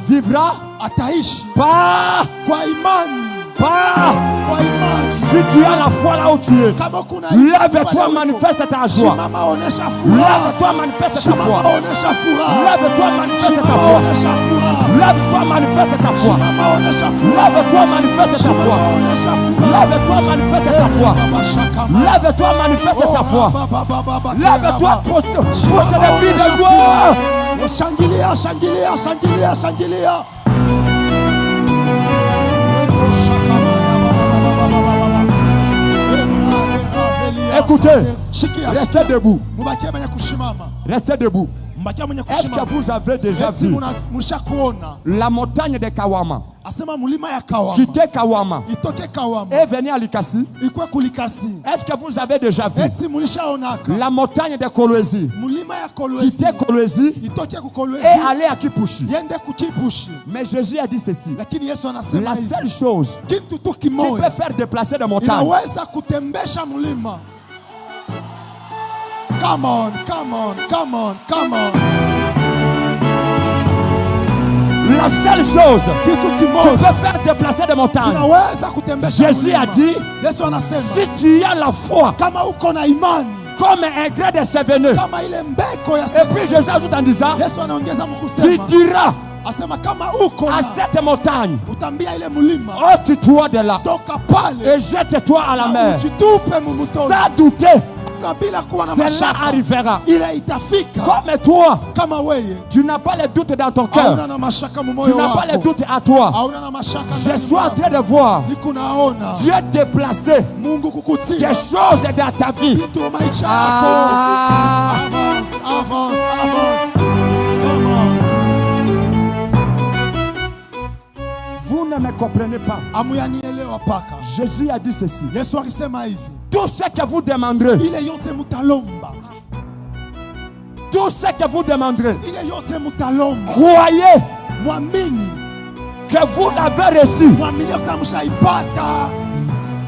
Speaker 2: vivra pas. Si tu as la foi là où tu es, lève-toi, manifeste ta joie. Lève-toi, manifeste ta foi. Lève-toi, manifeste ta foi. Lève-toi, manifeste ta foi. Lève-toi, manifeste ta foi. Lève-toi, manifeste ta foi. Lève-toi, manifeste ta foi. Lève-toi, pousse des cris de joie. Changilia. Écoutez, restez debout. Restez debout. Est-ce que vous avez déjà vu la montagne de Kawama?
Speaker 3: Asema mulima ya Kawama.
Speaker 2: quitter Kawama
Speaker 3: Itoke Kawama.
Speaker 2: et venir à Likasi.
Speaker 3: Ikwe kulikasi.
Speaker 2: Est-ce que vous avez déjà vu
Speaker 3: Eti mulisha onaka.
Speaker 2: la montagne de Kolwezi
Speaker 3: Mulima ya Kolwezi.
Speaker 2: quitter Kolwezi
Speaker 3: Itoke ku Kolwezi.
Speaker 2: et aller à Kipushi?
Speaker 3: Yende kukipushi.
Speaker 2: Mais Jésus a dit ceci.
Speaker 3: Lakini Yesu anasema
Speaker 2: La
Speaker 3: hivi.
Speaker 2: seule chose
Speaker 3: Kitu tu
Speaker 2: qui
Speaker 3: kimoja
Speaker 2: peut faire déplacer des montagnes,
Speaker 3: inaweza kutembesha mulima. Come on, come on, come on, come on.
Speaker 2: la seule chose
Speaker 3: Kitu
Speaker 2: qui
Speaker 3: kimoja
Speaker 2: peut faire déplacer des montagnes,
Speaker 3: inaweza kutembesha
Speaker 2: Jésus
Speaker 3: mulima.
Speaker 2: a dit,
Speaker 3: Yesu anasema
Speaker 2: si tu as la foi
Speaker 3: kama uko na imani
Speaker 2: comme un grain de sévéneux.
Speaker 3: kama ile mbeko ya
Speaker 2: Et puis Jésus ajoute en disant,
Speaker 3: Yesu anaongeza
Speaker 2: tu
Speaker 3: mkusema
Speaker 2: diras
Speaker 3: asema kama uko
Speaker 2: à
Speaker 3: na
Speaker 2: cette montagne,
Speaker 3: utambia ile mulima
Speaker 2: ôte-toi de là
Speaker 3: toka pale
Speaker 2: et jette-toi à la mer.
Speaker 3: ujitupe mumutoni
Speaker 2: Sans douter,
Speaker 3: bila kuwa na
Speaker 2: cela
Speaker 3: mashaka
Speaker 2: arrivera.
Speaker 3: ile itafika.
Speaker 2: Comme toi,
Speaker 3: Kama weye
Speaker 2: tu n'as pas les doutes dans ton cœur.
Speaker 3: hauna na mashaka
Speaker 2: Tu
Speaker 3: mumoyo
Speaker 2: n'as pas les
Speaker 3: wako,
Speaker 2: doutes à toi.
Speaker 3: hauna na mashaka
Speaker 2: Je
Speaker 3: ndani
Speaker 2: suis en
Speaker 3: mwako.
Speaker 2: train de voir
Speaker 3: Niko naona
Speaker 2: Dieu déplacer
Speaker 3: Mungu kukutia
Speaker 2: des choses dans ta vie.
Speaker 3: vitu maisha yako. Avance, avance, avance. Come on.
Speaker 2: Vous ne me comprenez pas.
Speaker 3: Amuyanielewa paka.
Speaker 2: Jésus a dit ceci.
Speaker 3: Yesu alisema hivi,
Speaker 2: Tout ce que vous demanderez,
Speaker 3: ile yote mutalomba,
Speaker 2: tout ce que vous demanderez,
Speaker 3: ile yote mutalomba,
Speaker 2: croyez
Speaker 3: mwamini,
Speaker 2: que vous l'avez reçu.
Speaker 3: mwamini kwa mshaipata,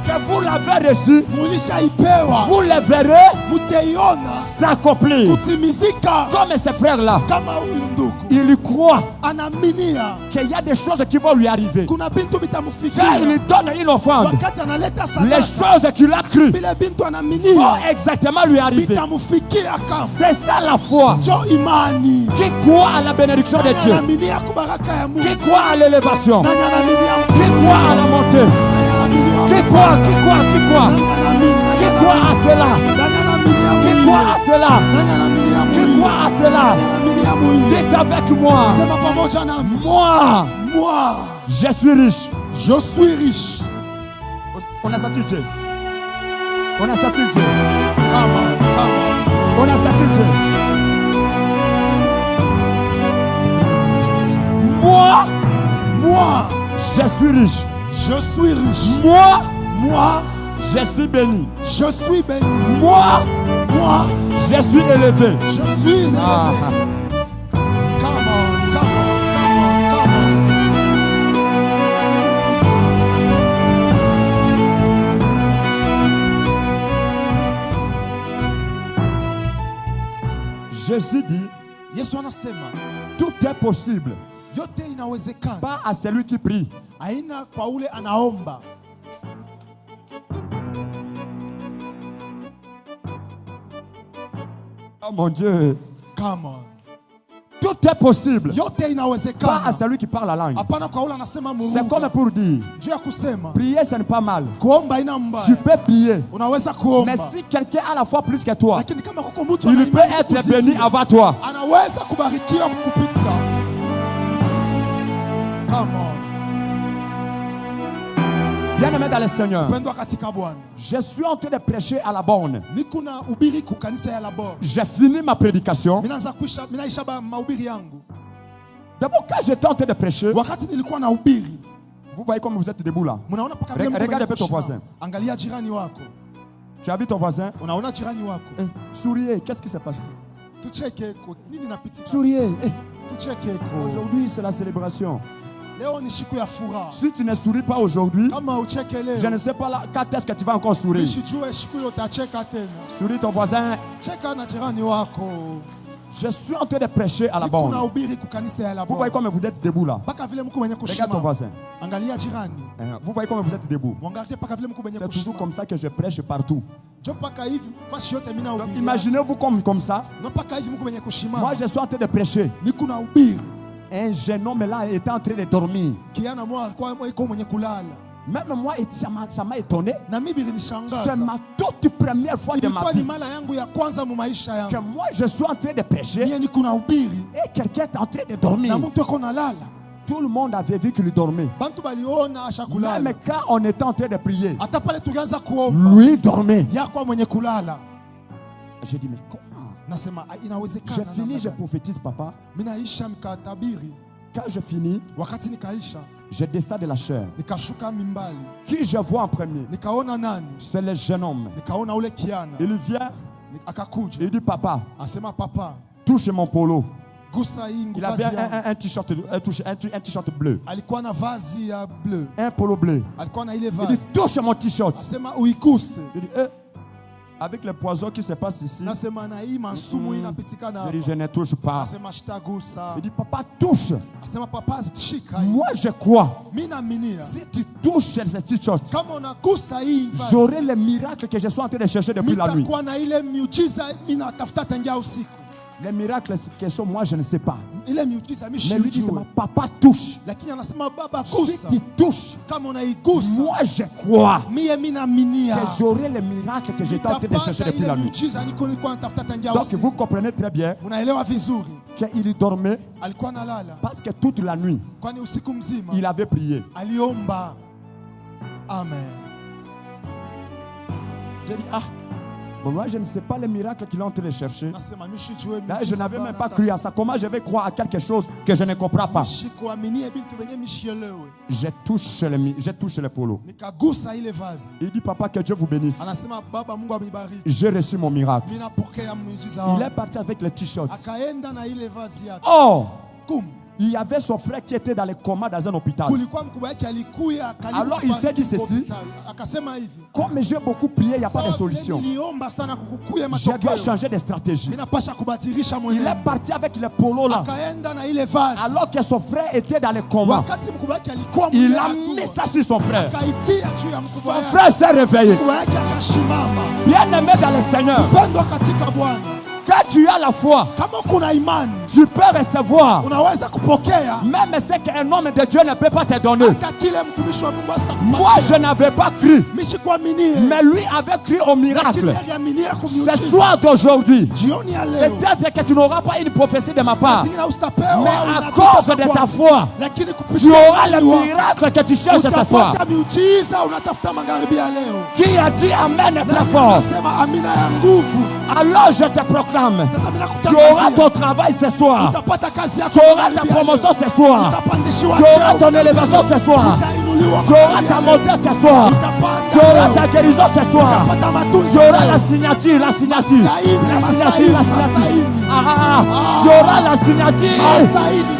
Speaker 2: Que vous l'avez reçu.
Speaker 3: mulishaipewa,
Speaker 2: Vous le verrez
Speaker 3: muteiona
Speaker 2: s'accomplir.
Speaker 3: kutimizika.
Speaker 2: Comme ce frère-là,
Speaker 3: Kama huyu ndugu
Speaker 2: il croit
Speaker 3: anaminia
Speaker 2: qu'il y a des choses qui vont lui arriver.
Speaker 3: kuna bintu
Speaker 2: Quand
Speaker 3: bitamufikia
Speaker 2: il donne une offrande,
Speaker 3: wakati analeta
Speaker 2: les
Speaker 3: sadaka,
Speaker 2: choses qu'il a crues
Speaker 3: bile bintu
Speaker 2: vont
Speaker 3: anaminia
Speaker 2: exactement lui arriver.
Speaker 3: bitamufikia kama
Speaker 2: C'est ça la foi.
Speaker 3: jo imani.
Speaker 2: Qui croit à la bénédiction de
Speaker 3: Nani
Speaker 2: Dieu.
Speaker 3: anaminia kubaraka ya Mungu?
Speaker 2: Qui croit à l'élévation.
Speaker 3: Nani anaminia
Speaker 2: Qui croit à la montée. Qui croit, qui croit, qui croit. Qui croit à cela. Qui croit à cela. Qui croit à cela. Dites avec moi.
Speaker 3: Sema pamoja nami.
Speaker 2: Moi,
Speaker 3: Moi,
Speaker 2: je suis riche.
Speaker 3: je suis riche.
Speaker 2: On a senti Dieu. On a senti Dieu.
Speaker 3: Come on, come
Speaker 2: On a senti Dieu. Moi,
Speaker 3: on. Moi,
Speaker 2: je suis riche.
Speaker 3: je suis riche.
Speaker 2: Moi,
Speaker 3: Moi,
Speaker 2: je suis béni.
Speaker 3: je suis béni.
Speaker 2: Moi,
Speaker 3: Moi,
Speaker 2: je suis élevé.
Speaker 3: je suis élevé.
Speaker 2: Ah.
Speaker 3: Come on, come on, come on, come
Speaker 2: Jésus dit,
Speaker 3: on. Yesu anasema
Speaker 2: tout est possible.
Speaker 3: yote inawezekana,
Speaker 2: Pas à celui qui prie.
Speaker 3: aina kwa ule anaomba.
Speaker 2: Oh mon Dieu.
Speaker 3: Come on.
Speaker 2: Tout est possible.
Speaker 3: Yote
Speaker 2: Pas à
Speaker 3: inawezekana,
Speaker 2: celui qui parle la langue.
Speaker 3: hapana kwa ule anasema
Speaker 2: C'est comme
Speaker 3: Mungu.
Speaker 2: pour dire,
Speaker 3: Juu ya kusema
Speaker 2: prier ce n'est pas mal.
Speaker 3: kuomba ina
Speaker 2: Tu
Speaker 3: mbaya,
Speaker 2: peux prier.
Speaker 3: unaweza kuomba,
Speaker 2: Mais si quelqu'un a la foi plus que toi,
Speaker 3: lakini kama kuko mtu
Speaker 2: il
Speaker 3: ana
Speaker 2: peut
Speaker 3: imani
Speaker 2: être
Speaker 3: kukuzidi,
Speaker 2: béni avant toi.
Speaker 3: anaweza kubarikiwa kukupita. Come on.
Speaker 2: Bien-aimé dans le Seigneur,
Speaker 3: Pendwa katika Bwana,
Speaker 2: je suis en train de prêcher à la borne.
Speaker 3: niko na ubiri ku kanisa ya Labor.
Speaker 2: J'ai fini ma prédication.
Speaker 3: Minaisha mahubiri yangu.
Speaker 2: D'abord, quand j'étais en train de prêcher,
Speaker 3: Wakati nilikuwa na ubiri,
Speaker 2: vous voyez comme vous êtes debout là.
Speaker 3: mnaona paka vile mtu
Speaker 2: Regarde un peu ton
Speaker 3: anakushima.
Speaker 2: voisin.
Speaker 3: Angalia jirani wako.
Speaker 2: Tu as vu ton voisin?
Speaker 3: Unaona jirani wako.
Speaker 2: Eh, souriez, qu'est-ce qui s'est passé?
Speaker 3: Tucheke ko nini napitika?
Speaker 2: Souriez. Eh,
Speaker 3: Tucheke ko.
Speaker 2: aujourd'hui, c'est la célébration.
Speaker 3: Leo ni siku ya furaha.
Speaker 2: Si tu ne souris pas aujourd'hui,
Speaker 3: Kama ucheke leo,
Speaker 2: je ne sais pas là, quand est-ce que tu vas encore sourire.
Speaker 3: nishijue siku ile utacheka tena.
Speaker 2: Souris ton voisin.
Speaker 3: Cheka na jirani wako.
Speaker 2: Je suis en train de prêcher à la
Speaker 3: Niko
Speaker 2: borne.
Speaker 3: na ubiri ku kanisa ya
Speaker 2: Vous
Speaker 3: Labor.
Speaker 2: voyez comme vous êtes debout là.
Speaker 3: Paka vile mko mwenye
Speaker 2: Regarde ton
Speaker 3: kushima.
Speaker 2: voisin.
Speaker 3: Angalia jirani.
Speaker 2: Vous voyez comme vous êtes debout.
Speaker 3: Mwangalie paka vile mko mwenye
Speaker 2: C'est toujours
Speaker 3: kushima.
Speaker 2: comme ça que je prêche partout.
Speaker 3: Jo paka hivi fashi yote mimi na
Speaker 2: Donc,
Speaker 3: ubiri.
Speaker 2: imaginez-vous comme ça.
Speaker 3: No paka hivi mko mwenye kushima.
Speaker 2: Moi, je suis en train de prêcher.
Speaker 3: Niko na ubiri.
Speaker 2: Un jeune homme là était en train de dormir.
Speaker 3: Kiana mwa kwa iko mwenye kulala.
Speaker 2: Même moi, ça m'a étonné.
Speaker 3: Na mimi
Speaker 2: C'est
Speaker 3: bilinishangaza.
Speaker 2: ma toute première fois de ma
Speaker 3: Ilikuwa ni
Speaker 2: vie
Speaker 3: mara yangu ya kwanza mu maisha
Speaker 2: que
Speaker 3: yangu.
Speaker 2: moi, je suis en train de prêcher
Speaker 3: Mimi niko na ubiri.
Speaker 2: et quelqu'un est en train de dormir.
Speaker 3: Na mtu ako nalala.
Speaker 2: Tout le monde avait vu qu'il dormait.
Speaker 3: Bantu baliona ashakulala.
Speaker 2: Même quand on était en train de prier,
Speaker 3: Hata pale tukianza kuomba.
Speaker 2: lui dormait.
Speaker 3: Yako mwenye kulala.
Speaker 2: J'ai dit, mais comment?
Speaker 3: Nasema inawezekana.
Speaker 2: J'ai fini, je prophétise, papa.
Speaker 3: Mimi naisha mkatabiri.
Speaker 2: Quand je finis,
Speaker 3: Wakati nikaisha,
Speaker 2: Je descends de la chair.
Speaker 3: nikashuka mimbali.
Speaker 2: Qui je vois en premier?
Speaker 3: Nikaona nani?
Speaker 2: C'est le jeune homme.
Speaker 3: Nikaona ule kiana.
Speaker 2: Il vient,
Speaker 3: Akakuja.
Speaker 2: il dit papa,
Speaker 3: Asema papa,
Speaker 2: touche mon polo.
Speaker 3: gusa hii
Speaker 2: Il
Speaker 3: vazi
Speaker 2: avait
Speaker 3: yangu.
Speaker 2: un t-shirt bleu.
Speaker 3: Alikuwa na vazi ya bleu.
Speaker 2: Un polo bleu.
Speaker 3: Alikuwa na ile
Speaker 2: Il
Speaker 3: vazi.
Speaker 2: dit touche mon t-shirt.
Speaker 3: Asema uiguse.
Speaker 2: Je dis, avec le poison qui se passe ici,
Speaker 3: Nasema na hii mansumu inapitikana
Speaker 2: je
Speaker 3: hapa.
Speaker 2: dis, je ne touche pas.
Speaker 3: Asema shitagusa.
Speaker 2: Il dit, papa, touche.
Speaker 3: Asema papa shika hii.
Speaker 2: Moi, je crois.
Speaker 3: Mimi naaminia.
Speaker 2: Si tu touches ce t-shirt,
Speaker 3: Kama unagusa hii vazi.
Speaker 2: j'aurai le miracle que je suis en train de chercher depuis la nuit.
Speaker 3: Nitakuwa na ile miujiza mimi natafuta tangia usiku.
Speaker 2: Les miracles, que sont moi, je ne sais pas.
Speaker 3: Ile miujiza mimi
Speaker 2: Mais lui dit,
Speaker 3: sijui.
Speaker 2: papa, touche.
Speaker 3: Lakini anasema baba
Speaker 2: Si
Speaker 3: gusa.
Speaker 2: tu touches,
Speaker 3: Kama unaigusa.
Speaker 2: moi, je crois
Speaker 3: Mimi naaminia.
Speaker 2: que j'aurai le miracle que j'étais en train de chercher depuis la nuit. Donc, vous comprenez très bien
Speaker 3: Munaelewa vizuri.
Speaker 2: qu'il dormait
Speaker 3: Alikuwa analala
Speaker 2: parce que toute la nuit,
Speaker 3: kwani usiku mzima
Speaker 2: il avait prié.
Speaker 3: aliomba. Amen.
Speaker 2: J'ai dit, bon, moi, je ne sais pas le miracle qu'il est en train de chercher.
Speaker 3: Nasema mishijue
Speaker 2: Là, je n'avais même pas cru à ça. Comment je vais croire à quelque chose que je ne comprends pas?
Speaker 3: Shikuaminie bintu benye mishielewe.
Speaker 2: Je touche le polo.
Speaker 3: Nikagusa ile vazi.
Speaker 2: Il dit, papa, que Dieu vous bénisse.
Speaker 3: Anasema baba Mungu abibariki.
Speaker 2: J'ai reçu mon miracle.
Speaker 3: Mimi napokea muujiza
Speaker 2: Il
Speaker 3: wangu.
Speaker 2: est parti avec le t-shirt.
Speaker 3: Akaenda na ile vazi yake.
Speaker 2: Oh!
Speaker 3: Kum.
Speaker 2: Il y avait son frère qui était dans le coma dans un hôpital.
Speaker 3: Kulikuwa mkubwa yake alikuya karibu.
Speaker 2: Alors, il s'est dit
Speaker 3: kufariki
Speaker 2: ceci.
Speaker 3: hospitali. Akasema hivi.
Speaker 2: Comme j'ai beaucoup prié, il n'y a pas de solution.
Speaker 3: Niliomba sana kukukuya
Speaker 2: Je dois
Speaker 3: matokeo.
Speaker 2: changer de stratégie.
Speaker 3: Mimi napasha kubadilisha
Speaker 2: Il
Speaker 3: mwenyewe.
Speaker 2: est parti avec le polo là.
Speaker 3: Akaenda na ile vazi.
Speaker 2: Alors que son frère était dans le coma.
Speaker 3: Wakati mkubwa yake alikuwa
Speaker 2: Il a
Speaker 3: mwile
Speaker 2: mis ça sur son frère.
Speaker 3: akaitia juu ya mkubwa
Speaker 2: Son
Speaker 3: yake.
Speaker 2: frère s'est réveillé.
Speaker 3: Mkubwa yake akashimama.
Speaker 2: Bien-aimé dans le Seigneur,
Speaker 3: Pendwa katika Bwana.
Speaker 2: quand tu as la foi,
Speaker 3: Kama kuna imani,
Speaker 2: tu peux recevoir
Speaker 3: unaweza kupokea
Speaker 2: même ce qu'un homme de Dieu ne peut pas te donner.
Speaker 3: hata kile mtumishi wa Mungu
Speaker 2: Moi, je n'avais pas cru,
Speaker 3: Mishi kuaminie.
Speaker 2: mais lui avait cru au miracle.
Speaker 3: Lakini aliaminia
Speaker 2: Ce
Speaker 3: kumiujiza.
Speaker 2: soir d'aujourd'hui,
Speaker 3: Jioni ya leo.
Speaker 2: peut-être que tu n'auras pas une prophétie de ma part,
Speaker 3: Zingine usitapewa,
Speaker 2: mais à
Speaker 3: unajipa
Speaker 2: cause de
Speaker 3: kwa-
Speaker 2: ta foi,
Speaker 3: Lakini
Speaker 2: tu
Speaker 3: kupitia
Speaker 2: auras le
Speaker 3: imani wako,
Speaker 2: miracle que tu cherches ce soir.
Speaker 3: utapata miujiza, unatafuta magharibi ya leo.
Speaker 2: Qui a dit Amen
Speaker 3: Na
Speaker 2: très fort?
Speaker 3: nasema amina ya nguvu.
Speaker 2: Alors je te proclame,
Speaker 3: Sasa mimi
Speaker 2: tu auras
Speaker 3: nakutangazia.
Speaker 2: ton travail ce soir,
Speaker 3: Utapata kazi yako
Speaker 2: tu auras ta
Speaker 3: magharibi ya
Speaker 2: promotion
Speaker 3: leo.
Speaker 2: ce soir,
Speaker 3: Utapandishiwa
Speaker 2: tu auras
Speaker 3: cheo.
Speaker 2: ton élévation ce soir,
Speaker 3: Utainuliwa
Speaker 2: tu auras
Speaker 3: magharibi
Speaker 2: ta
Speaker 3: ya leo.
Speaker 2: montée ce soir,
Speaker 3: Utapanda
Speaker 2: tu auras
Speaker 3: leo.
Speaker 2: ta guérison ce soir,
Speaker 3: Utapata matunzo
Speaker 2: tu auras
Speaker 3: leo.
Speaker 2: la signature, la signature, la signature, la signature. Tu auras la signature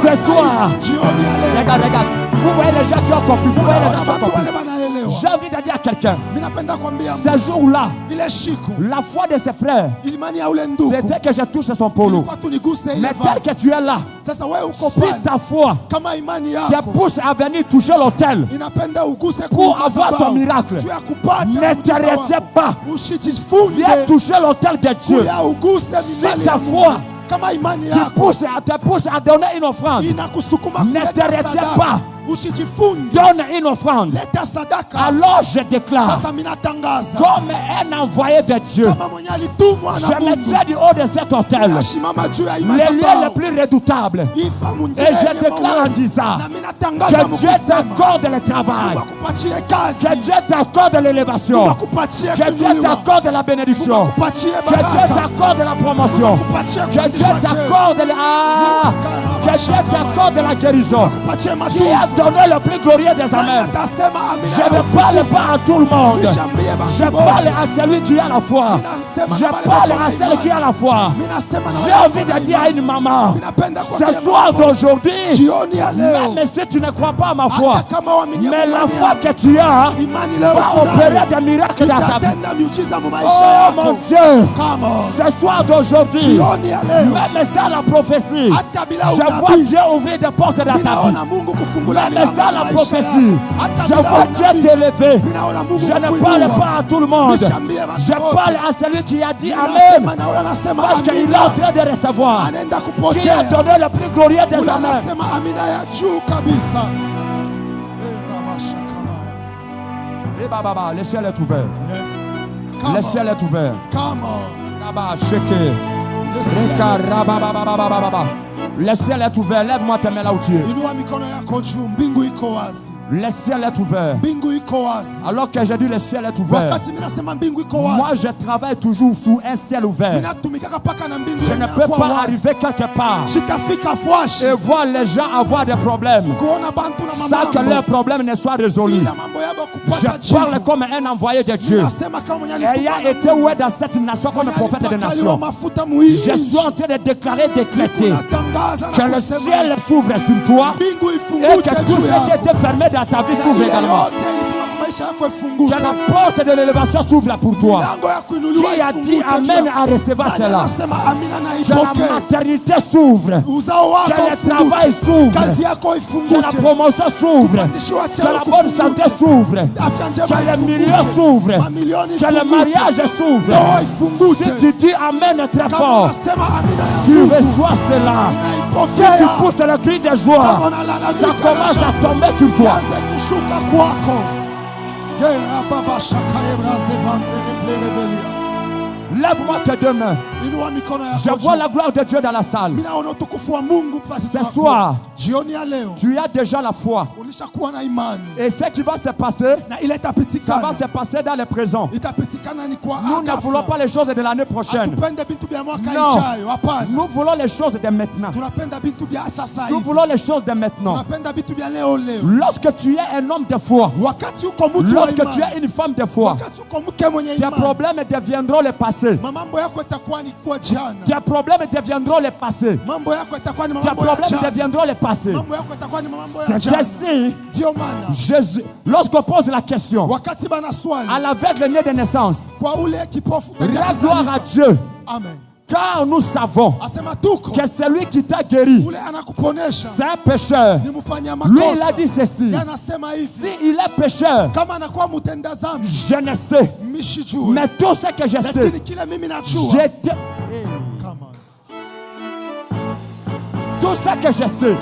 Speaker 2: ce soir.
Speaker 3: Jioni ya leo.
Speaker 2: Regarde, regarde, vous voyez les gens qui ont compris, vous voyez les gens qui ont
Speaker 3: Watu
Speaker 2: compris.
Speaker 3: wale wanaelewa.
Speaker 2: J'ai envie de dire à quelqu'un,
Speaker 3: Mimi napenda kuambia
Speaker 2: ce jour-là,
Speaker 3: ile shiku
Speaker 2: la foi de ses frères,
Speaker 3: imani ya ule ndugu
Speaker 2: c'était que je touche son polo.
Speaker 3: ilikuwa tu niguse ile
Speaker 2: Mais
Speaker 3: vazi.
Speaker 2: tel que tu es là,
Speaker 3: Sasa wewe uko
Speaker 2: si
Speaker 3: pale
Speaker 2: ta foi
Speaker 3: kama imani
Speaker 2: te
Speaker 3: yako
Speaker 2: pousse à venir toucher l'autel
Speaker 3: inapenda uguse
Speaker 2: pour avoir ton miracle,
Speaker 3: juu ya kupata
Speaker 2: ne
Speaker 3: muujiza
Speaker 2: te
Speaker 3: wako.
Speaker 2: retiens pas.
Speaker 3: Usijifunge
Speaker 2: Viens toucher l'autel de Dieu.
Speaker 3: kuya uguse
Speaker 2: Si
Speaker 3: mibali
Speaker 2: ta
Speaker 3: ya
Speaker 2: foi
Speaker 3: Mungu. Kama imani
Speaker 2: te
Speaker 3: yako
Speaker 2: pousse à donner une offrande,
Speaker 3: inakusukuma
Speaker 2: ne
Speaker 3: kuleta
Speaker 2: te retiens
Speaker 3: sadaka,
Speaker 2: pas.
Speaker 3: usijifunge,
Speaker 2: donne une offrande.
Speaker 3: leta sadaka.
Speaker 2: Alors je déclare,
Speaker 3: Sasa mimi natangaza
Speaker 2: comme un envoyé de Dieu,
Speaker 3: kama mwenye alitumwa
Speaker 2: je
Speaker 3: na
Speaker 2: me
Speaker 3: Mungu
Speaker 2: tiens du haut de cet autel,
Speaker 3: ashimama juu ya
Speaker 2: le lieu le
Speaker 3: madhabahu.
Speaker 2: plus redoutable,
Speaker 3: Ifahamu njia
Speaker 2: et je
Speaker 3: yenye
Speaker 2: déclare en
Speaker 3: mawingu.
Speaker 2: disant
Speaker 3: Na mimi natangaza
Speaker 2: que Dieu
Speaker 3: mkusema,
Speaker 2: t'accorde le travail,
Speaker 3: Mungu akupatie kazi,
Speaker 2: que Dieu t'accorde
Speaker 3: Mungu
Speaker 2: l'élévation,
Speaker 3: akupatie
Speaker 2: que Dieu
Speaker 3: kuinuliwa,
Speaker 2: t'accorde la
Speaker 3: Mungu
Speaker 2: bénédiction,
Speaker 3: akupatie
Speaker 2: que Dieu
Speaker 3: baraka,
Speaker 2: t'accorde la promotion,
Speaker 3: Mungu akupatie
Speaker 2: que Dieu
Speaker 3: kupandishwa cheo,
Speaker 2: t'accorde que Dieu t'accorde la guérison.
Speaker 3: akupatie
Speaker 2: Qui a
Speaker 3: matunzo.
Speaker 2: donné le plus glorieux des
Speaker 3: Nani
Speaker 2: amens?
Speaker 3: atasema amina
Speaker 2: Je ne
Speaker 3: yako?
Speaker 2: parle pas à tout le monde.
Speaker 3: Nishambie
Speaker 2: Je
Speaker 3: basi
Speaker 2: parle à celui qui a la foi. Je parle à celui qui a la foi.
Speaker 3: Mimi nasema na
Speaker 2: J'ai
Speaker 3: wewe
Speaker 2: envie de dire à une maman,
Speaker 3: ninapenda kuambia
Speaker 2: ce soir
Speaker 3: mama,
Speaker 2: d'aujourd'hui,
Speaker 3: jioni ya leo,
Speaker 2: même si tu ne crois pas à ma foi,
Speaker 3: hata kama uamini
Speaker 2: mais la
Speaker 3: imani
Speaker 2: foi
Speaker 3: yako,
Speaker 2: que tu as
Speaker 3: imani leo
Speaker 2: va
Speaker 3: unayo,
Speaker 2: opérer des miracles dans ta vie.
Speaker 3: itatenda miujiza mu maisha
Speaker 2: Oh mon
Speaker 3: yako.
Speaker 2: Dieu,
Speaker 3: Come on.
Speaker 2: ce soir d'aujourd'hui,
Speaker 3: Jioni ya leo,
Speaker 2: même sans la prophétie,
Speaker 3: hata bila
Speaker 2: je vois
Speaker 3: unabii,
Speaker 2: Dieu ouvrir des portes dans ta vie.
Speaker 3: ninaona Mungu kufungula
Speaker 2: Même sans la
Speaker 3: maisha
Speaker 2: prophétie,
Speaker 3: yako. Hata
Speaker 2: je
Speaker 3: bila
Speaker 2: vois Dieu
Speaker 3: unabii,
Speaker 2: t'élever.
Speaker 3: ninaona Mungu
Speaker 2: Je ne
Speaker 3: kukuinua.
Speaker 2: parle pas à tout le monde.
Speaker 3: Nishambie watu
Speaker 2: Je
Speaker 3: wote.
Speaker 2: parle à celui qui a dit
Speaker 3: Ninasema
Speaker 2: Amen.
Speaker 3: na wewe anasema
Speaker 2: Parce qu'il est
Speaker 3: amina.
Speaker 2: en train de recevoir.
Speaker 3: Anaenda
Speaker 2: Qui a
Speaker 3: kupokea.
Speaker 2: donné le plus glorieux des
Speaker 3: Ule
Speaker 2: amens.
Speaker 3: anasema amina ya juu kabisa.
Speaker 2: Le ciel est ouvert.
Speaker 3: Yes.
Speaker 2: Le
Speaker 3: Come
Speaker 2: ciel
Speaker 3: on.
Speaker 2: est ouvert.
Speaker 3: Come on.
Speaker 2: Là-bas, shake.
Speaker 3: Le ciel
Speaker 2: Rika,
Speaker 3: est-
Speaker 2: rababababababa. Le ciel est ouvert. Lève-moi tes mains là où tu es.
Speaker 3: Inua mikono yako juu, mbingu iko wazi.
Speaker 2: Le ciel est ouvert. Alors que j'ai dit le ciel est ouvert, moi je travaille toujours sous un ciel ouvert. Je ne peux pas arriver quelque part et voir les gens avoir des problèmes sans que leurs problèmes ne soient résolus. Je parle comme un envoyé de Dieu. Ayant été où est dans cette nation comme un prophète de nation, je suis en train de déclarer, décréter que le ciel s'ouvre sur toi et que tout ce qui était fermé dans ta vie s'ouvre également. Que la porte de l'élévation s'ouvre pour toi. Qui a dit amen à recevoir cela? Que la maternité s'ouvre, que le travail s'ouvre, que la promotion s'ouvre, que la bonne santé s'ouvre, que le milieu s'ouvre, que le mariage s'ouvre. Si tu dis amen très fort, tu reçois cela. Si tu pousses le cri de joie, ça commence à tomber sur toi. Lève-moi tes deux mains. Je vois la gloire de Dieu dans la salle. Ce soir, tu as déjà la foi. Et ce qui va se passer, ça va se passer dans le présent. Nous ne voulons pas les choses de l'année prochaine. Non, nous voulons les choses de maintenant. Nous voulons les choses de maintenant. Lorsque tu es un homme de foi, lorsque tu es une femme de foi, tes problèmes deviendront le passé. Tes problèmes deviendront le passé. Tes problèmes deviendront le passé. C'est ainsi, Jésus, lorsqu'on pose la question à l'aveugle né de naissance, rends gloire à Dieu. Car nous savons que celui qui t'a guéri, c'est un pécheur. Lui, il a dit ceci. S'il est pécheur, je ne sais. Mais tout ce que je sais, tout ce que je sais,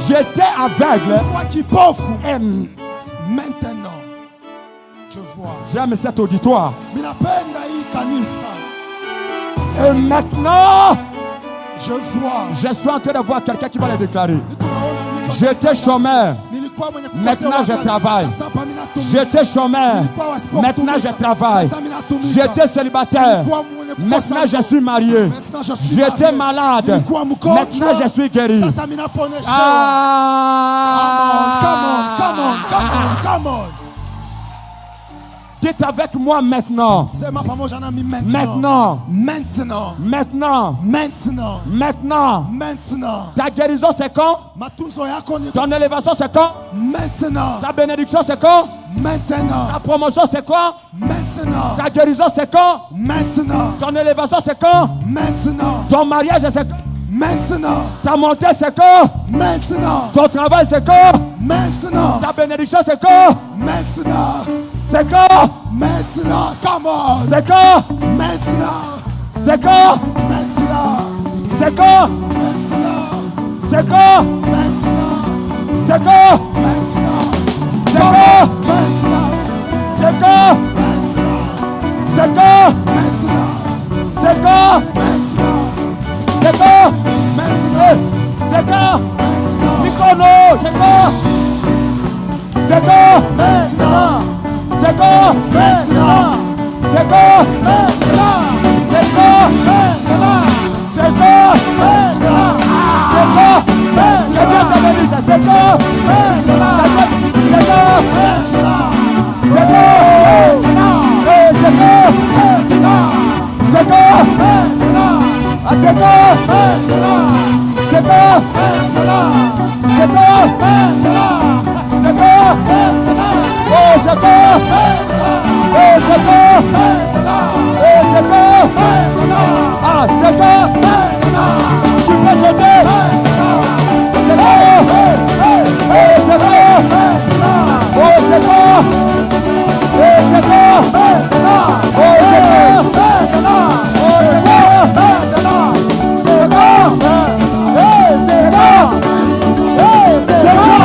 Speaker 2: j'étais aveugle. Et
Speaker 3: maintenant, je vois.
Speaker 2: J'aime cet auditoire. Et maintenant,
Speaker 3: je vois.
Speaker 2: Je suis en train de voir quelqu'un qui va le déclarer. J'étais chômeur. Maintenant je travaille. J'étais chômeur. Maintenant je travaille. J'étais célibataire. Maintenant je suis marié. J'étais malade. Maintenant je suis guéri.
Speaker 3: Come on.
Speaker 2: Dites avec moi maintenant. Maintenant. Ta guérison c'est quand? Ton élévation c'est quand?
Speaker 3: Maintenant.
Speaker 2: Ta bénédiction c'est quand?
Speaker 3: Maintenant.
Speaker 2: Ta promotion c'est quand?
Speaker 3: Maintenant.
Speaker 2: Ta guérison c'est quand?
Speaker 3: Maintenant.
Speaker 2: Ton élévation c'est quand?
Speaker 3: Maintenant.
Speaker 2: Ton mariage c'est quand?
Speaker 3: Maintenant.
Speaker 2: Ta montée c'est quand?
Speaker 3: Maintenant.
Speaker 2: Ton travail c'est quand?
Speaker 3: Maintenant.
Speaker 2: Ta bénédiction c'est quand?
Speaker 3: Maintenant.
Speaker 2: C'est quand?
Speaker 3: Maintenant. Come on.
Speaker 2: C'est quand?
Speaker 3: Maintenant.
Speaker 2: C'est quand?
Speaker 3: Maintenant.
Speaker 2: C'est quand?
Speaker 3: Maintenant.
Speaker 2: C'est quand?
Speaker 3: Maintenant.
Speaker 2: C'est quand?
Speaker 3: Maintenant.
Speaker 2: C'est quand?
Speaker 3: Maintenant.
Speaker 2: C'est quand?
Speaker 3: Maintenant.
Speaker 2: C'est quand?
Speaker 3: Maintenant.
Speaker 2: C'est quand?
Speaker 3: Maintenant.
Speaker 2: C'est quand?
Speaker 3: Maintenant.
Speaker 2: C'est quand?
Speaker 3: Maintenant.
Speaker 2: Mikono, c'est quand? C'est quand?
Speaker 3: Maintenant.
Speaker 2: C'est quand?
Speaker 3: Maintenant.
Speaker 2: C'est quand?
Speaker 3: Maintenant.
Speaker 2: C'est quand?
Speaker 3: Maintenant.
Speaker 2: C'est quand?
Speaker 3: Maintenant.
Speaker 2: C'est quand? Que Dieu te bénisse. C'est quand? C'est quand? C'est quand? C'est quand? C'est quand? Ah, c'est quand? C'est quand? C'est quand? C'est quand? Oh, c'est quand? Oh, c'est quand? Oh, c'est quand? Ah, c'est quand? Tu peux sauter? C'est quand? Oh, c'est quand? Oh, c'est quand? Oh, c'est quand? Oh, c'est quand? Oh, c'est quand? C'est quand? C'est quand? C'est quand? C'est quand?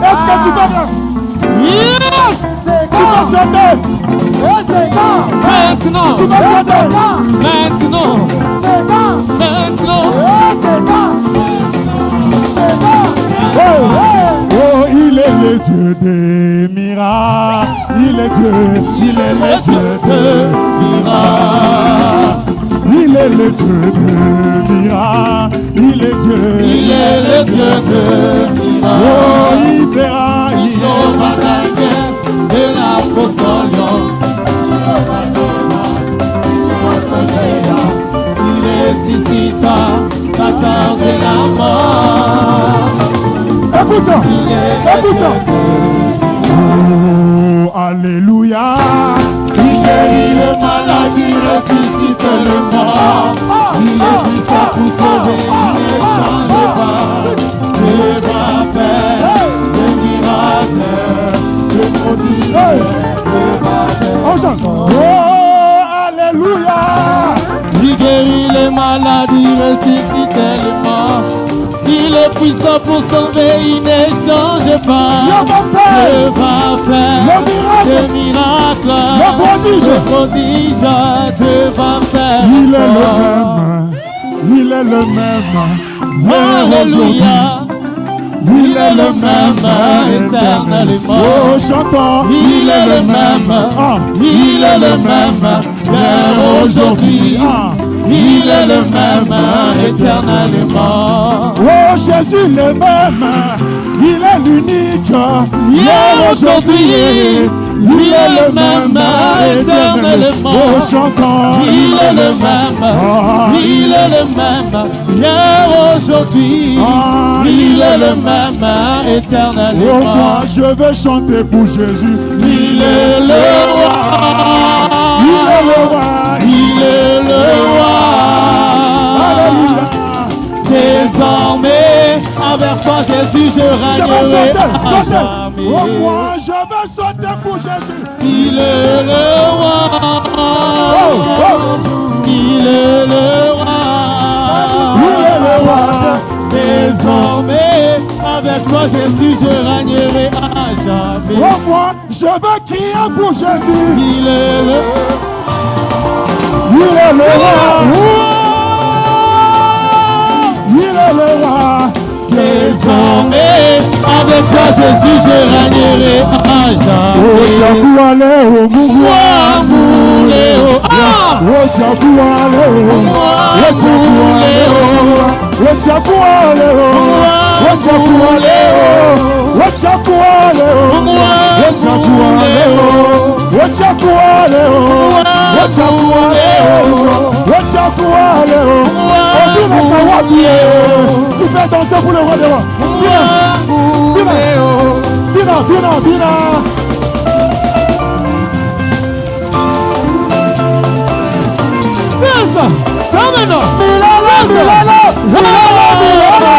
Speaker 2: Est-ce que tu peux? Yes! Tu peux sauter?
Speaker 4: Maintenant!
Speaker 2: Tu peux sauter?
Speaker 4: Maintenant! maintenant.
Speaker 3: Oh, il est le Dieu des miracles. Il est Dieu, il est le Dieu des miracles. Il est le Dieu des miracles. Il est Dieu,
Speaker 4: Il est le Dieu de miracles.
Speaker 3: oh, il fera,
Speaker 4: Il sauva Daniel de la fosse au lion. Il ressuscita Lazare de la mort.
Speaker 3: écoute ça,
Speaker 4: Il est
Speaker 3: écoute ça. Oh, alléluia.
Speaker 4: Il guérit le malade, il ressuscite le mort. Il est puissant pour sauver, il ne change pas. Dieu va faire des miracles, des prodiges.
Speaker 3: Hey.
Speaker 4: Dieu va faire.
Speaker 3: On chante. Oh, alléluia.
Speaker 4: Il guérit les malades, il ressuscite les morts. Il est puissant pour sauver, il ne change pas.
Speaker 3: Dieu va faire
Speaker 4: Dieu va faire
Speaker 3: le miracle,
Speaker 4: des miracles,
Speaker 3: le prodige.
Speaker 4: le prodige. Dieu va faire.
Speaker 3: Il est le même, il est le même.
Speaker 4: Alléluia. Il est le même éternellement.
Speaker 3: Oh, chantons.
Speaker 4: Il est le même.
Speaker 3: Ah.
Speaker 4: Il est le même hier, aujourd'hui.
Speaker 3: Ah.
Speaker 4: Il est le même éternellement.
Speaker 3: Oh, Jésus le même, il est l'unique.
Speaker 4: Hier, aujourd'hui, il est le même éternellement.
Speaker 3: Oh, chantons.
Speaker 4: Il est le même,
Speaker 3: Ah.
Speaker 4: il est le même hier, aujourd'hui.
Speaker 3: Ah.
Speaker 4: Il est le même
Speaker 3: Oh,
Speaker 4: éternellement.
Speaker 3: moi, je veux chanter pour Jésus.
Speaker 4: Il est le roi.
Speaker 3: Il est le roi.
Speaker 4: Il est le roi.
Speaker 3: Alléluia.
Speaker 4: Désormais, avec toi, Jésus, je
Speaker 3: Je veux
Speaker 4: régnerai
Speaker 3: sauter,
Speaker 4: à
Speaker 3: sauter.
Speaker 4: jamais.
Speaker 3: Oh, moi, je veux sauter pour Jésus.
Speaker 4: Il est le roi.
Speaker 3: Oh.
Speaker 4: Il est le roi.
Speaker 3: Il est le roi.
Speaker 4: Désormais, avec toi, Jésus, je régnerai à jamais.
Speaker 3: Oh, moi, je veux crier pour Jésus.
Speaker 4: Il est le
Speaker 3: Il est le roi. Il est le roi.
Speaker 4: Désormais, avec toi, Jésus, je régnerai à jamais.
Speaker 3: Oh, Jacoulé, oh, Mouroua.
Speaker 4: Wambuléo. Ah!
Speaker 3: Oh, Jacoulé, oh. Oh, Jacoulé, oh. Oh, Jacoulé, oh. Oh, Jacoulé, oh. Oh, Jacoulé, oh. Oh, Jacoulé, oh. Oh, Jacoulé, oh. Oh, Jacoulé, oh. Oh, Jacoulé, oh. Oh, Bina Kawabie, qui fait danser pour le roi des rois. Bina, Bina, Bina, Bina, Bina.